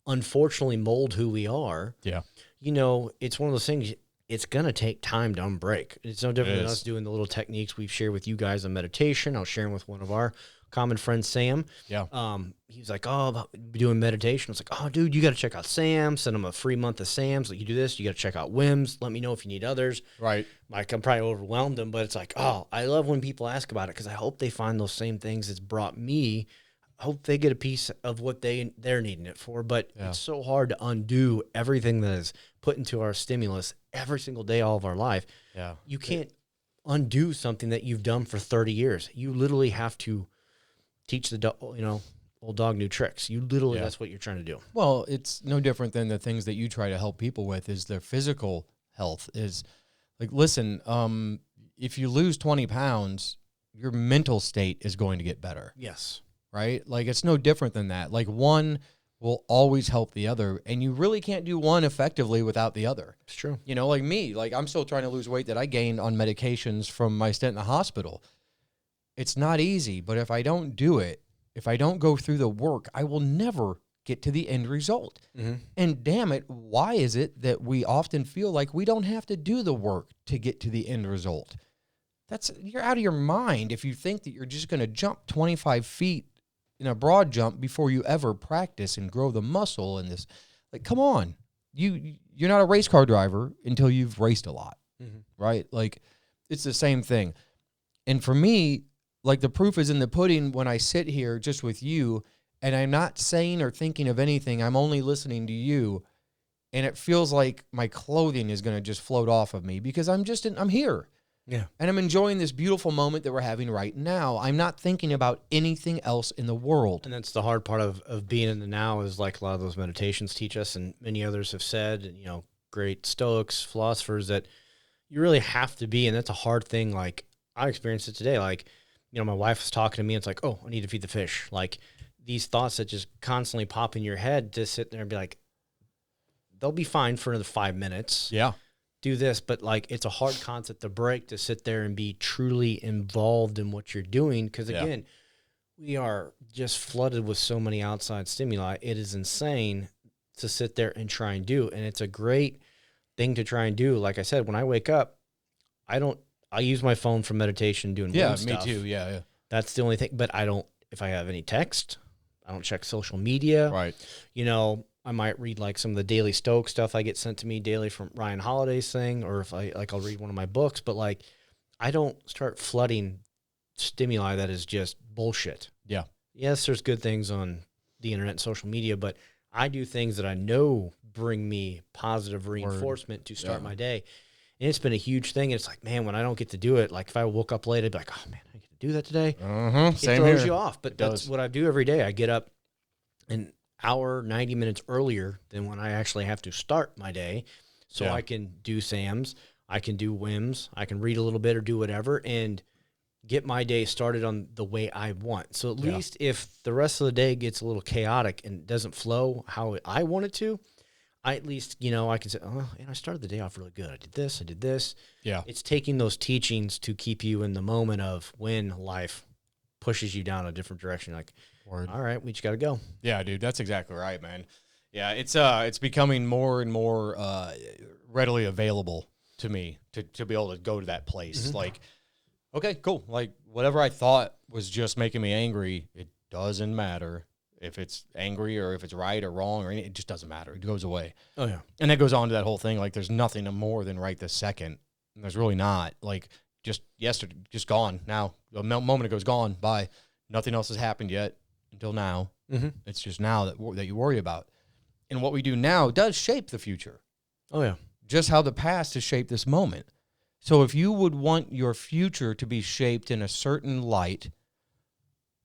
unfortunately mold who we are. Yeah. It's one of those things, it's going to take time to unbreak. It's no different than us doing the little techniques we've shared with you guys on meditation. I was sharing with one of our common friends, Sam. Yeah. He was like, about doing meditation. I was like, oh, dude, you got to check out Sam. Send him a free month of Sam's. Like, you do this, you got to check out Wim's. Let me know if you need others. Right. Like, I'm probably overwhelmed them, but it's like, oh, I love when people ask about it because I hope they find those same things that's brought me. I hope they get a piece of what they're needing it for, but it's so hard to undo everything that is put into our stimulus every single day, all of our life. Yeah. You can't undo something that you've done for 30 years. You literally have to teach the old dog new tricks. You literally, that's what you're trying to do. Well, it's no different than the things that you try to help people with is their physical health is like, listen, if you lose 20 pounds, your mental state is going to get better. Yes. Right? Like, it's no different than that. Like, one will always help the other, and you really can't do one effectively without the other. It's true. Like me, like I'm still trying to lose weight that I gained on medications from my stint in the hospital. It's not easy, but if I don't do it, if I don't go through the work, I will never get to the end result. And damn it, why is it that we often feel like we don't have to do the work to get to the end result? You're out of your mind if you think that you're just going to jump 25 feet in a broad jump before you ever practice and grow the muscle in this. Like, come on. You're not a race car driver until you've raced a lot, right? Like, it's the same thing. And for me, like, the proof is in the pudding when I sit here just with you and I'm not saying or thinking of anything. I'm only listening to you. And it feels like my clothing is going to just float off of me because I'm here. Yeah. And I'm enjoying this beautiful moment that we're having right now. I'm not thinking about anything else in the world. And that's the hard part of being in the now is like a lot of those meditations teach us, and many others have said, and, you know, great Stoics, philosophers, that you really have to be, and that's a hard thing. Like, I experienced it today. Like, you know, my wife was talking to me, and it's like, oh, I need to feed the fish. Like, these thoughts that just constantly pop in your head, to sit there and be like, they'll be fine for another 5 minutes. Yeah. Do this, but like, it's a hard concept to break, to sit there and be truly involved in what you're doing. Because again, we are just flooded with so many outside stimuli. It is insane to sit there and try and do. And it's a great thing to try and do. Like I said, when I wake up, I use my phone for meditation, doing stuff. Me too. Yeah. That's the only thing. But if I have any text, I don't check social media. Right. You know, I might read like some of the daily Stoic stuff I get sent to me daily from Ryan Holiday's thing, or if I'll read one of my books, but like, I don't start flooding stimuli that is just bullshit. Yeah. Yes, there's good things on the internet and social media, but I do things that I know bring me positive reinforcement to start my day. And it's been a huge thing. It's like, man, when I don't get to do it, like if I woke up late, I'd be like, oh man, I get to do that today. It throws you off. But that's what I do every day. I get up an hour, 90 minutes earlier than when I actually have to start my day. So I can do Sam's, I can do Wims, I can read a little bit or do whatever and get my day started on the way I want. So at least if the rest of the day gets a little chaotic and doesn't flow how I want it to, I at least, you know, I can say, oh, and I started the day off really good. I did this. Yeah. It's taking those teachings to keep you in the moment of when life pushes you down a different direction. Like, all right, we just got to go. Yeah, dude, that's exactly right, man. Yeah, it's becoming more and more readily available to me to be able to go to that place. Like, okay, cool. Like, whatever I thought was just making me angry, it doesn't matter if it's angry or if it's right or wrong or anything. It just doesn't matter. It goes away. Oh, yeah. And that goes on to that whole thing. Like, there's nothing more than right this second. And there's really not. Like, just yesterday, just gone now. A moment ago is gone. Bye. Nothing else has happened yet until now. It's just now that you worry about. And what we do now does shape the future. Oh, yeah. Just how the past has shaped this moment. So if you would want your future to be shaped in a certain light,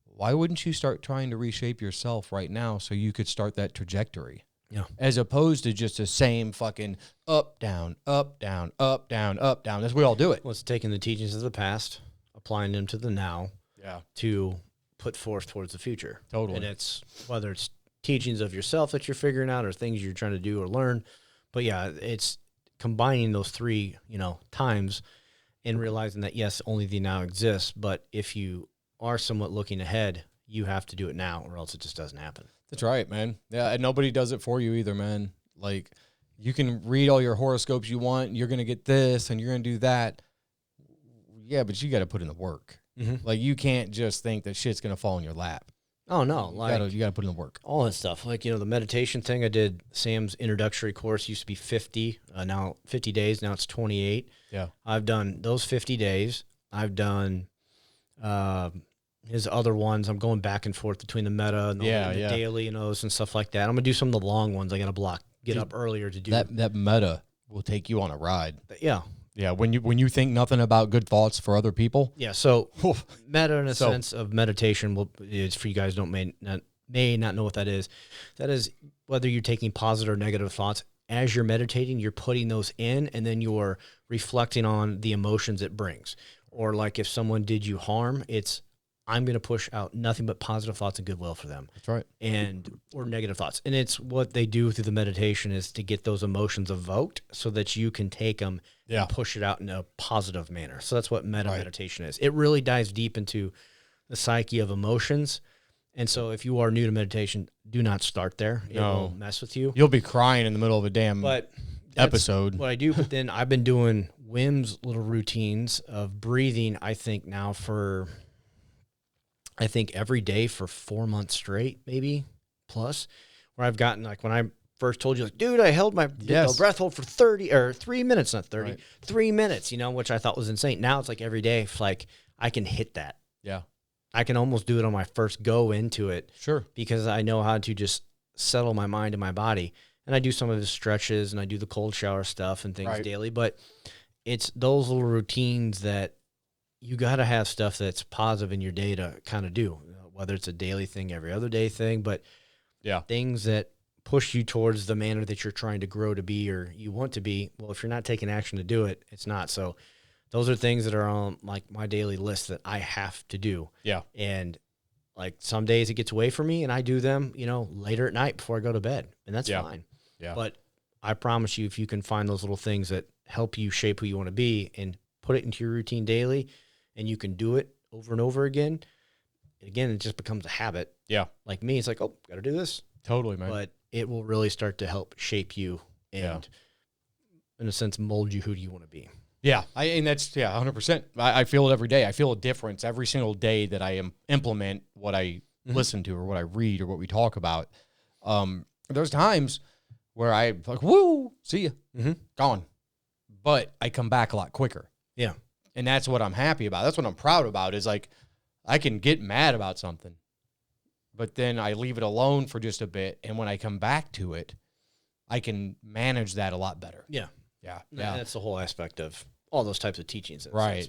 why wouldn't you start trying to reshape yourself right now so you could start that trajectory? Yeah. As opposed to just the same fucking up, down, up, down, up, down, up, down. That's we all do it. Well, it's taking the teachings of the past, applying them to the now, to put forth towards the future. Totally. And it's whether it's teachings of yourself that you're figuring out or things you're trying to do or learn. But yeah, it's combining those three, you know, times and realizing that, yes, only the now exists. But if you are somewhat looking ahead, you have to do it now or else it just doesn't happen. That's right, man. Yeah, and nobody does it for you either, man. Like, you can read all your horoscopes you want. You're going to get this and you're going to do that. Yeah, but you got to put in the work. Like, you can't just think that shit's going to fall in your lap. Oh, no. You got to put in the work. All that stuff. Like, you know, the meditation thing, I did Sam's introductory course, used to be 50, now 50 days. Now it's 28. Yeah. I've done those 50 days. I've done his other ones. I'm going back and forth between the meta and the daily and those and stuff like that. I'm going to do some of the long ones. I got to get up earlier to do that meta will take you on a ride. Yeah. Yeah, when you think nothing about good thoughts for other people. Yeah, so meta in a sense of meditation is for you guys may not know what that is. That is whether you're taking positive or negative thoughts. As you're meditating, you're putting those in, and then you're reflecting on the emotions it brings. Or like if someone did you harm, it's I'm going to push out nothing but positive thoughts and goodwill for them. That's right. Or negative thoughts. And it's what they do through the meditation is to get those emotions evoked so that you can take them and push it out in a positive manner. So that's what meditation is. It really dives deep into the psyche of emotions. And so if you are new to meditation, do not start there. It No. will mess with you. You'll be crying in the middle of a damn But that's episode. what I do. But then I've been doing Wim's little routines of breathing, I think now every day for 4 months straight, maybe plus, where I've gotten like when I first told you, like, dude, I held my breath hold for 3 minutes, not 30, 3 minutes, which I thought was insane. Now it's like every day, it's like I can hit that. Yeah. I can almost do it on my first go into it. Sure. Because I know how to just settle my mind and my body. And I do some of the stretches and I do the cold shower stuff and things daily. But it's those little routines that you got to have stuff that's positive in your day to kind of do, whether it's a daily thing, every other day thing, but things that push you towards the manner that you're trying to grow to be or you want to be. Well, if you're not taking action to do it, it's not. So those are things that are on like my daily list that I have to do. Yeah. And like some days it gets away from me and I do them, later at night before I go to bed, and that's fine. Yeah. But I promise you, if you can find those little things that help you shape who you want to be and put it into your routine daily, and you can do it over and over again, it just becomes a habit. Yeah. Like me, it's like, oh, got to do this. Totally, man. But it will really start to help shape you and, in a sense, mold you who do you want to be. Yeah, and that's 100%. I feel it every day. I feel a difference every single day that I implement what I listen to or what I read or what we talk about. There's times where I like, woo, see ya, gone, but I come back a lot quicker. Yeah, and that's what I'm happy about. That's what I'm proud about. Is like I can get mad about something, but then I leave it alone for just a bit, and when I come back to it, I can manage that a lot better. Yeah, yeah. That's the whole aspect of all those types of teachings. Right.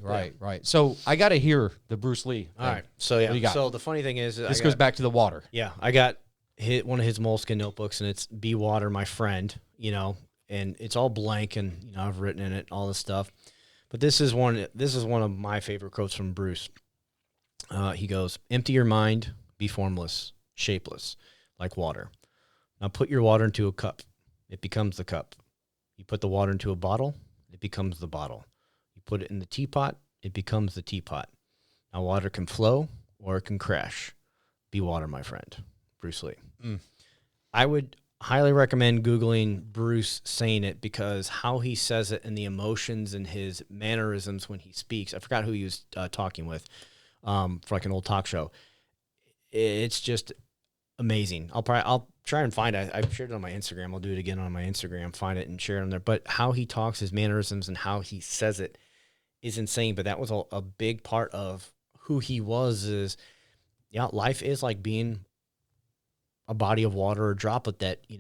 So I got to hear the Bruce Lee thing. All right. So so the funny thing is, this goes back to the water. Yeah, I got one of his moleskin notebooks, and it's "Be Water, My Friend," and it's all blank, and I've written in it all this stuff. But this is one of my favorite quotes from Bruce. He goes, "Empty your mind, be formless, shapeless, like water. Now put your water into a cup. It becomes the cup. You put the water into a bottle, it becomes the bottle. You put it in the teapot, it becomes the teapot. Now water can flow or it can crash. Be water, my friend." Bruce Lee. I would highly recommend Googling Bruce saying it, because how he says it and the emotions and his mannerisms when he speaks. I forgot who he was talking with for like an old talk show. It's just amazing. I'll try and find it. I've shared it on my Instagram. I'll do it again on my Instagram, find it and share it on there. But how he talks, his mannerisms and how he says it is insane. But that was a big part of who he was. Life is like being a body of water or droplet that, you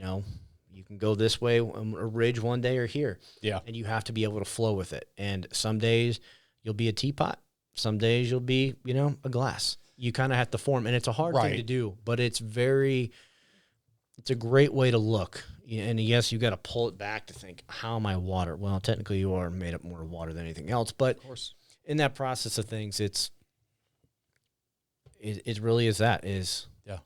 can go this way, a ridge one day or here. Yeah. And you have to be able to flow with it. And some days you'll be a teapot. Some days you'll be, a glass. You kind of have to form, and it's a hard thing to do, but it's a great way to look. And yes, you got to pull it back to think, how am I water? Well, technically you are made up more of water than anything else, but of course, in that process of things, it really is that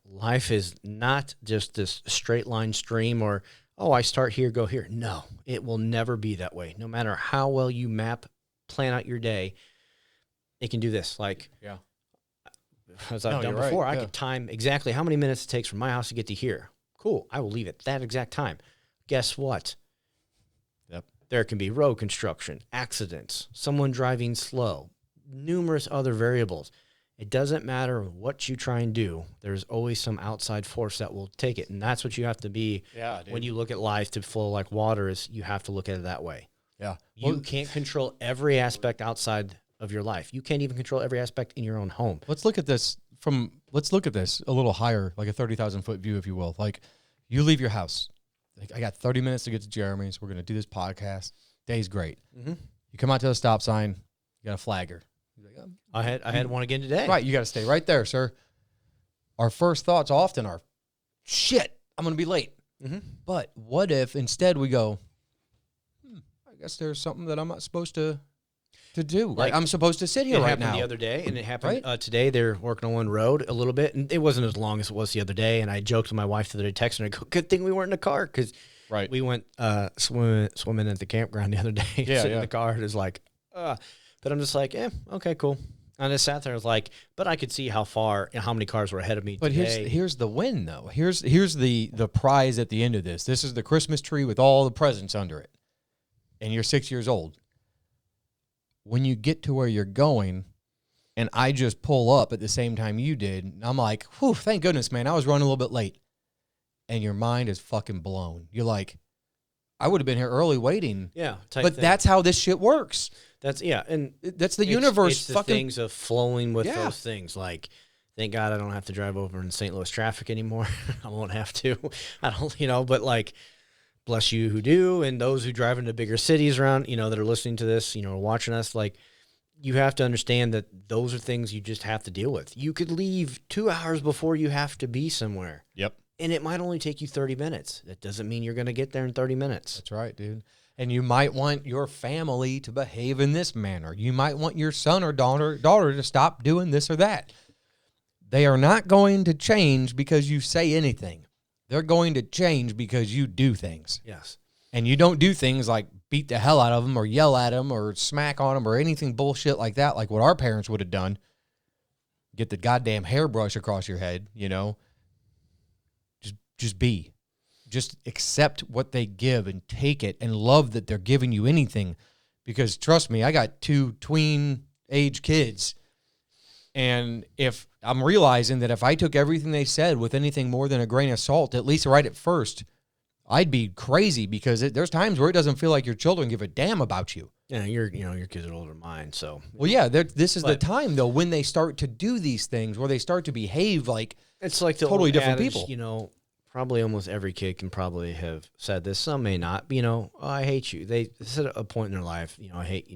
life is not just this straight line stream or, oh, I start here, go here. No, it will never be that way. No matter how well you plan out your day, it can do this. Like, as I've done before, I could time exactly how many minutes it takes from my house to get to here. Cool. I will leave at that exact time. Guess what? Yep. There can be road construction, accidents, someone driving slow, numerous other variables. It doesn't matter what you try and do. There's always some outside force that will take it. And that's what you have to be when you look at life to flow like water. Is you have to look at it that way. Yeah. You can't control every aspect outside of your life. You can't even control every aspect in your own home. Let's look at this a little higher, like a 30,000 foot view, if you will. Like, you leave your house. Like, I got 30 minutes to get to Jeremy's. We're going to do this podcast. Day's great. Mm-hmm. You come out to the stop sign. You got a flagger. Like, I had one again today. Right. You got to stay right there, sir. Our first thoughts often are, shit, I'm going to be late. Mm-hmm. But what if instead we go, I guess there's something that I'm not supposed to do. Like, I'm supposed to sit here right now. It happened the other day, and it happened today. They're working on one road a little bit, and it wasn't as long as it was the other day. And I joked with my wife the other day, texting her, I go, good thing we weren't in the car, because we went swimming at the campground the other day, sitting in the car. It was like, but I'm just like, okay, cool. And I sat there, I was like, but I could see how many cars were ahead of me But today. here's the win, though. Here's the prize at the end of this. This is the Christmas tree with all the presents under it. And you're 6 years old. When you get to where you're going, and I just pull up at the same time you did, and I'm like, whew, thank goodness, man. I was running a little bit late. And your mind is fucking blown. You're like, I would have been here early waiting. Yeah. But that's how this shit works. And that's the universe. It's the things of flowing with those things. Like, thank God I don't have to drive over in St. Louis traffic anymore. I won't have to. I don't, but like, bless you who do, and those who drive into bigger cities around, that are listening to this, watching us. Like, you have to understand that those are things you just have to deal with. You could leave 2 hours before you have to be somewhere. Yep. And it might only take you 30 minutes. That doesn't mean you're going to get there in 30 minutes. That's right, dude. And you might want your family to behave in this manner. You might want your son or daughter to stop doing this or that. They are not going to change because you say anything. They're going to change because you do things. Yes. And you don't do things like beat the hell out of them or yell at them or smack on them or anything bullshit like that, like what our parents would have done. Get the goddamn hairbrush across your head, Just be. Just accept what they give and take it and love that they're giving you anything. Because trust me, I got 2 tween age kids. And if I'm realizing that if I took everything they said with anything more than a grain of salt, at least right at first, I'd be crazy because there's times where it doesn't feel like your children give a damn about you. Yeah, your kids are older than mine, so. Well, yeah, this is the time, though, when they start to do these things, where they start to behave like it's like the totally old different adage, people. Probably almost every kid can probably have said this. Some may not. Oh, I hate you. They said at a point in their life, I hate,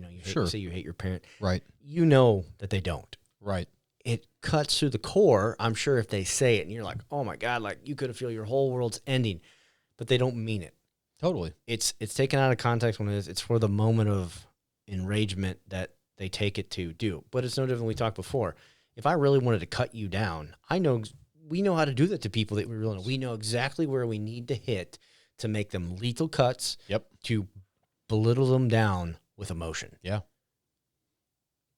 say you hate your parent. Right. You know that they don't. Right. It cuts through the core. I'm sure if they say it and you're like, oh my God, like you could have feel your whole world's ending, but they don't mean it. Totally. It's taken out of context when it's for the moment of enragement that they take it to do. But it's no different than we talked before. If I really wanted to cut you down, we know how to do that to people that we really know. We know exactly where we need to hit to make them lethal cuts. Yep. To belittle them down with emotion. Yeah.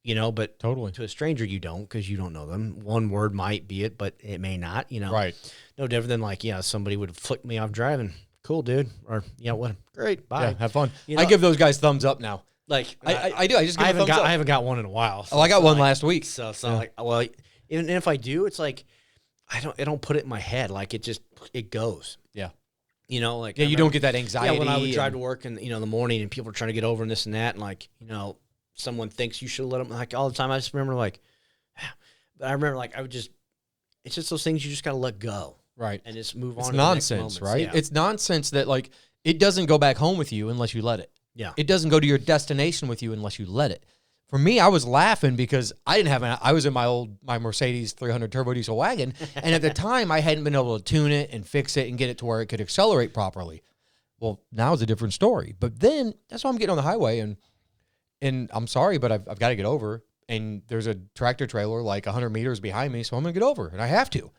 But totally to a stranger, you don't, because you don't know them. One word might be it, but it may not, Right. No different than like, somebody would flick me off driving. Cool, dude. Or, what? Great. Bye. Yeah, have fun. I give those guys thumbs up now. Like, I do. I just give them thumbs up. I haven't got one in a while. So I got one last week. So like, well, even if I do, it's like, I don't put it in my head. Like it goes. Yeah. You don't get that anxiety. Yeah, when I would drive to work in the morning and people are trying to get over and this and that, and like, someone thinks you should let them, like all the time. I just remember like, but I remember like it's just those things you just got to let go. Right. And just move on. It's to nonsense, the next right? Yeah. It's nonsense that like, it doesn't go back home with you unless you let it. Yeah. It doesn't go to your destination with you unless you let it. For me, I was laughing because I was in my Mercedes 300 turbo diesel wagon. And at the time I hadn't been able to tune it and fix it and get it to where it could accelerate properly. Well, now it's a different story. But then that's why I'm getting on the highway and I'm sorry, but I've got to get over. And there's a tractor trailer like 100 meters behind me. So I'm going to get over and I have to.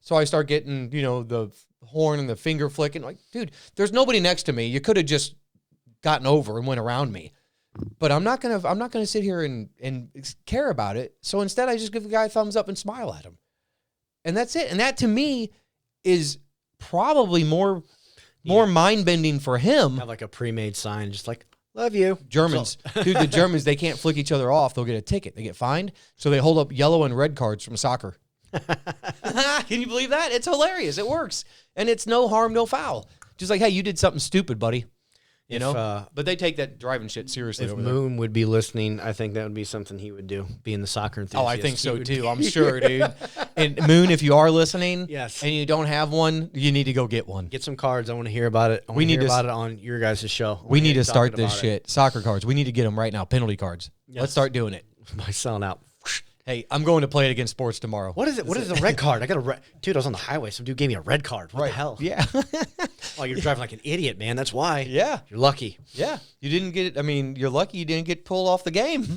So I start getting, the horn and the finger flicking. Like, dude, there's nobody next to me. You could have just gotten over and went around me. But I'm not gonna sit here and care about it. So instead, I just give the guy a thumbs up and smile at him, and that's it. And that to me is probably more mind bending for him. Have like a pre-made sign, just like love you, Germans. Dude, the Germans, they can't flick each other off. They'll get a ticket. They get fined. So they hold up yellow and red cards from soccer. Can you believe that? It's hilarious. It works, and it's no harm, no foul. Just like, hey, you did something stupid, buddy. But they take that driving shit seriously. If Moon would be listening, I think that would be something he would do, being the soccer enthusiast. Oh, I think so too. I'm sure, dude. And Moon, if you are listening, yes, and you don't have one, you need to go get one. Get some cards. I want to hear about it. We need to hear about it on your guys' show. We need to start this shit. Soccer cards. We need to get them right now. Penalty cards. Yes. Let's start doing it. By selling out. Hey, I'm going to play it against sports tomorrow. What is it? What is a red card? I got a red. Dude, I was on the highway. Some dude gave me a red card. What the hell? Yeah. Oh, you're driving like an idiot, man. That's why. Yeah. You're lucky. Yeah. You didn't get it. I mean, you're lucky you didn't get pulled off the game.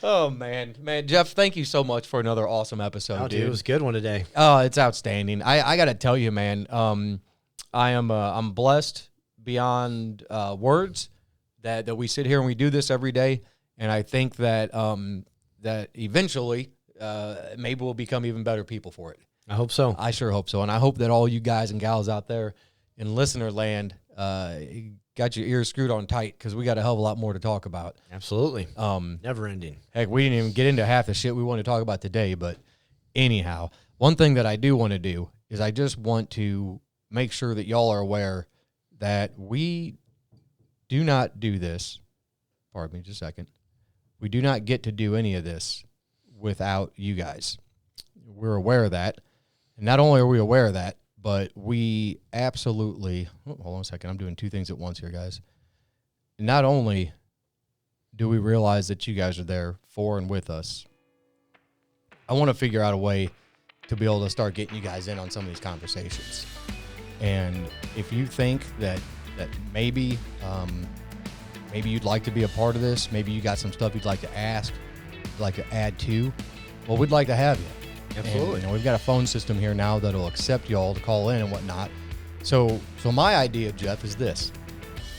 Oh, man. Man, Jeff, thank you so much for another awesome episode, dude. It was a good one today. Oh, it's outstanding. I got to tell you, man, I'm blessed beyond words that we sit here and we do this every day. And I think that that eventually maybe we'll become even better people for it. I hope so. I sure hope so. And I hope that all you guys and gals out there in listener land got your ears screwed on tight, because we got a hell of a lot more to talk about. Absolutely. Never ending. Heck, we didn't even get into half the shit we want to talk about today. But anyhow, one thing that I do want to do is I just want to make sure that y'all are aware that we do not do this. Pardon me just a second. We do not get to do any of this without you guys. We're aware of that. And not only are we aware of that, but we absolutely, hold on a second, I'm doing two things at once here, guys. Not only do we realize that you guys are there for and with us, I want to figure out a way to be able to start getting you guys in on some of these conversations. And if you think that maybe you'd like to be a part of this, maybe you got some stuff you'd like to ask, you'd like to add to, well, we'd like to have you. Absolutely. And, we've got a phone system here now that'll accept y'all to call in and whatnot. So my idea, Jeff, is this,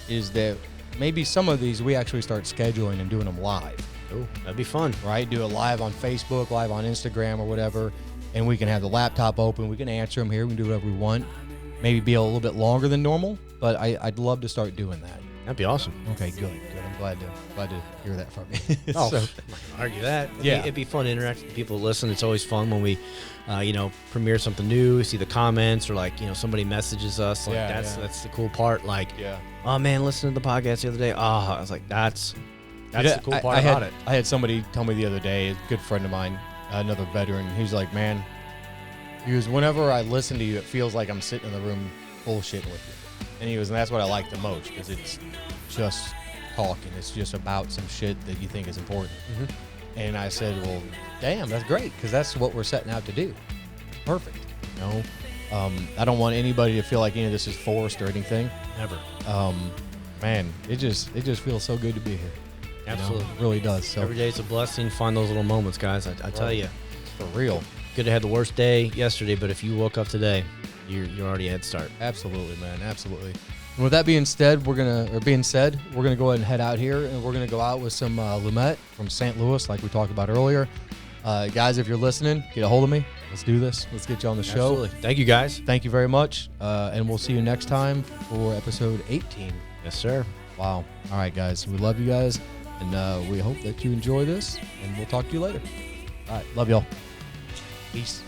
is that maybe some of these we actually start scheduling and doing them live. Oh, that'd be fun. Right? Do it live on Facebook, live on Instagram or whatever, and we can have the laptop open. We can answer them here. We can do whatever we want. Maybe be a little bit longer than normal, but I'd love to start doing that. That'd be awesome. Okay, good. I'm glad to hear that from you. Oh, So, I'm not gonna argue that. It'd be fun to interact with people that listen. It's always fun when we, premiere something new, see the comments, or somebody messages us. Like that's the cool part. Like, oh man, listen to the podcast the other day. I was like, that's the cool part about it. I had somebody tell me the other day, a good friend of mine, another veteran. He was like, man, whenever I listen to you, it feels like I'm sitting in the room bullshitting with you. And and that's what I like the most, because it's just talking. It's just about some shit that you think is important. Mm-hmm. And I said, well, damn, that's great, because that's what we're setting out to do. Perfect. I don't want anybody to feel like any of this is forced or anything. Never. Man, it just feels so good to be here. Absolutely. It really does. So every day is a blessing. Find those little moments, guys. I tell you. For real. Could have had the worst day yesterday, but if you woke up today, you're already a head start. Absolutely, man. Absolutely. And with that being said, we're gonna go ahead and head out here, and we're gonna go out with some Lumet from St. Louis, like we talked about earlier. Guys, if you're listening, get a hold of me. Let's do this. Let's get you on the show. Absolutely. Thank you, guys. Thank you very much, and we'll see you next time for episode 18. Yes, sir. Wow. All right, guys. We love you guys, and we hope that you enjoy this, and we'll talk to you later. All right. Love y'all. Peace.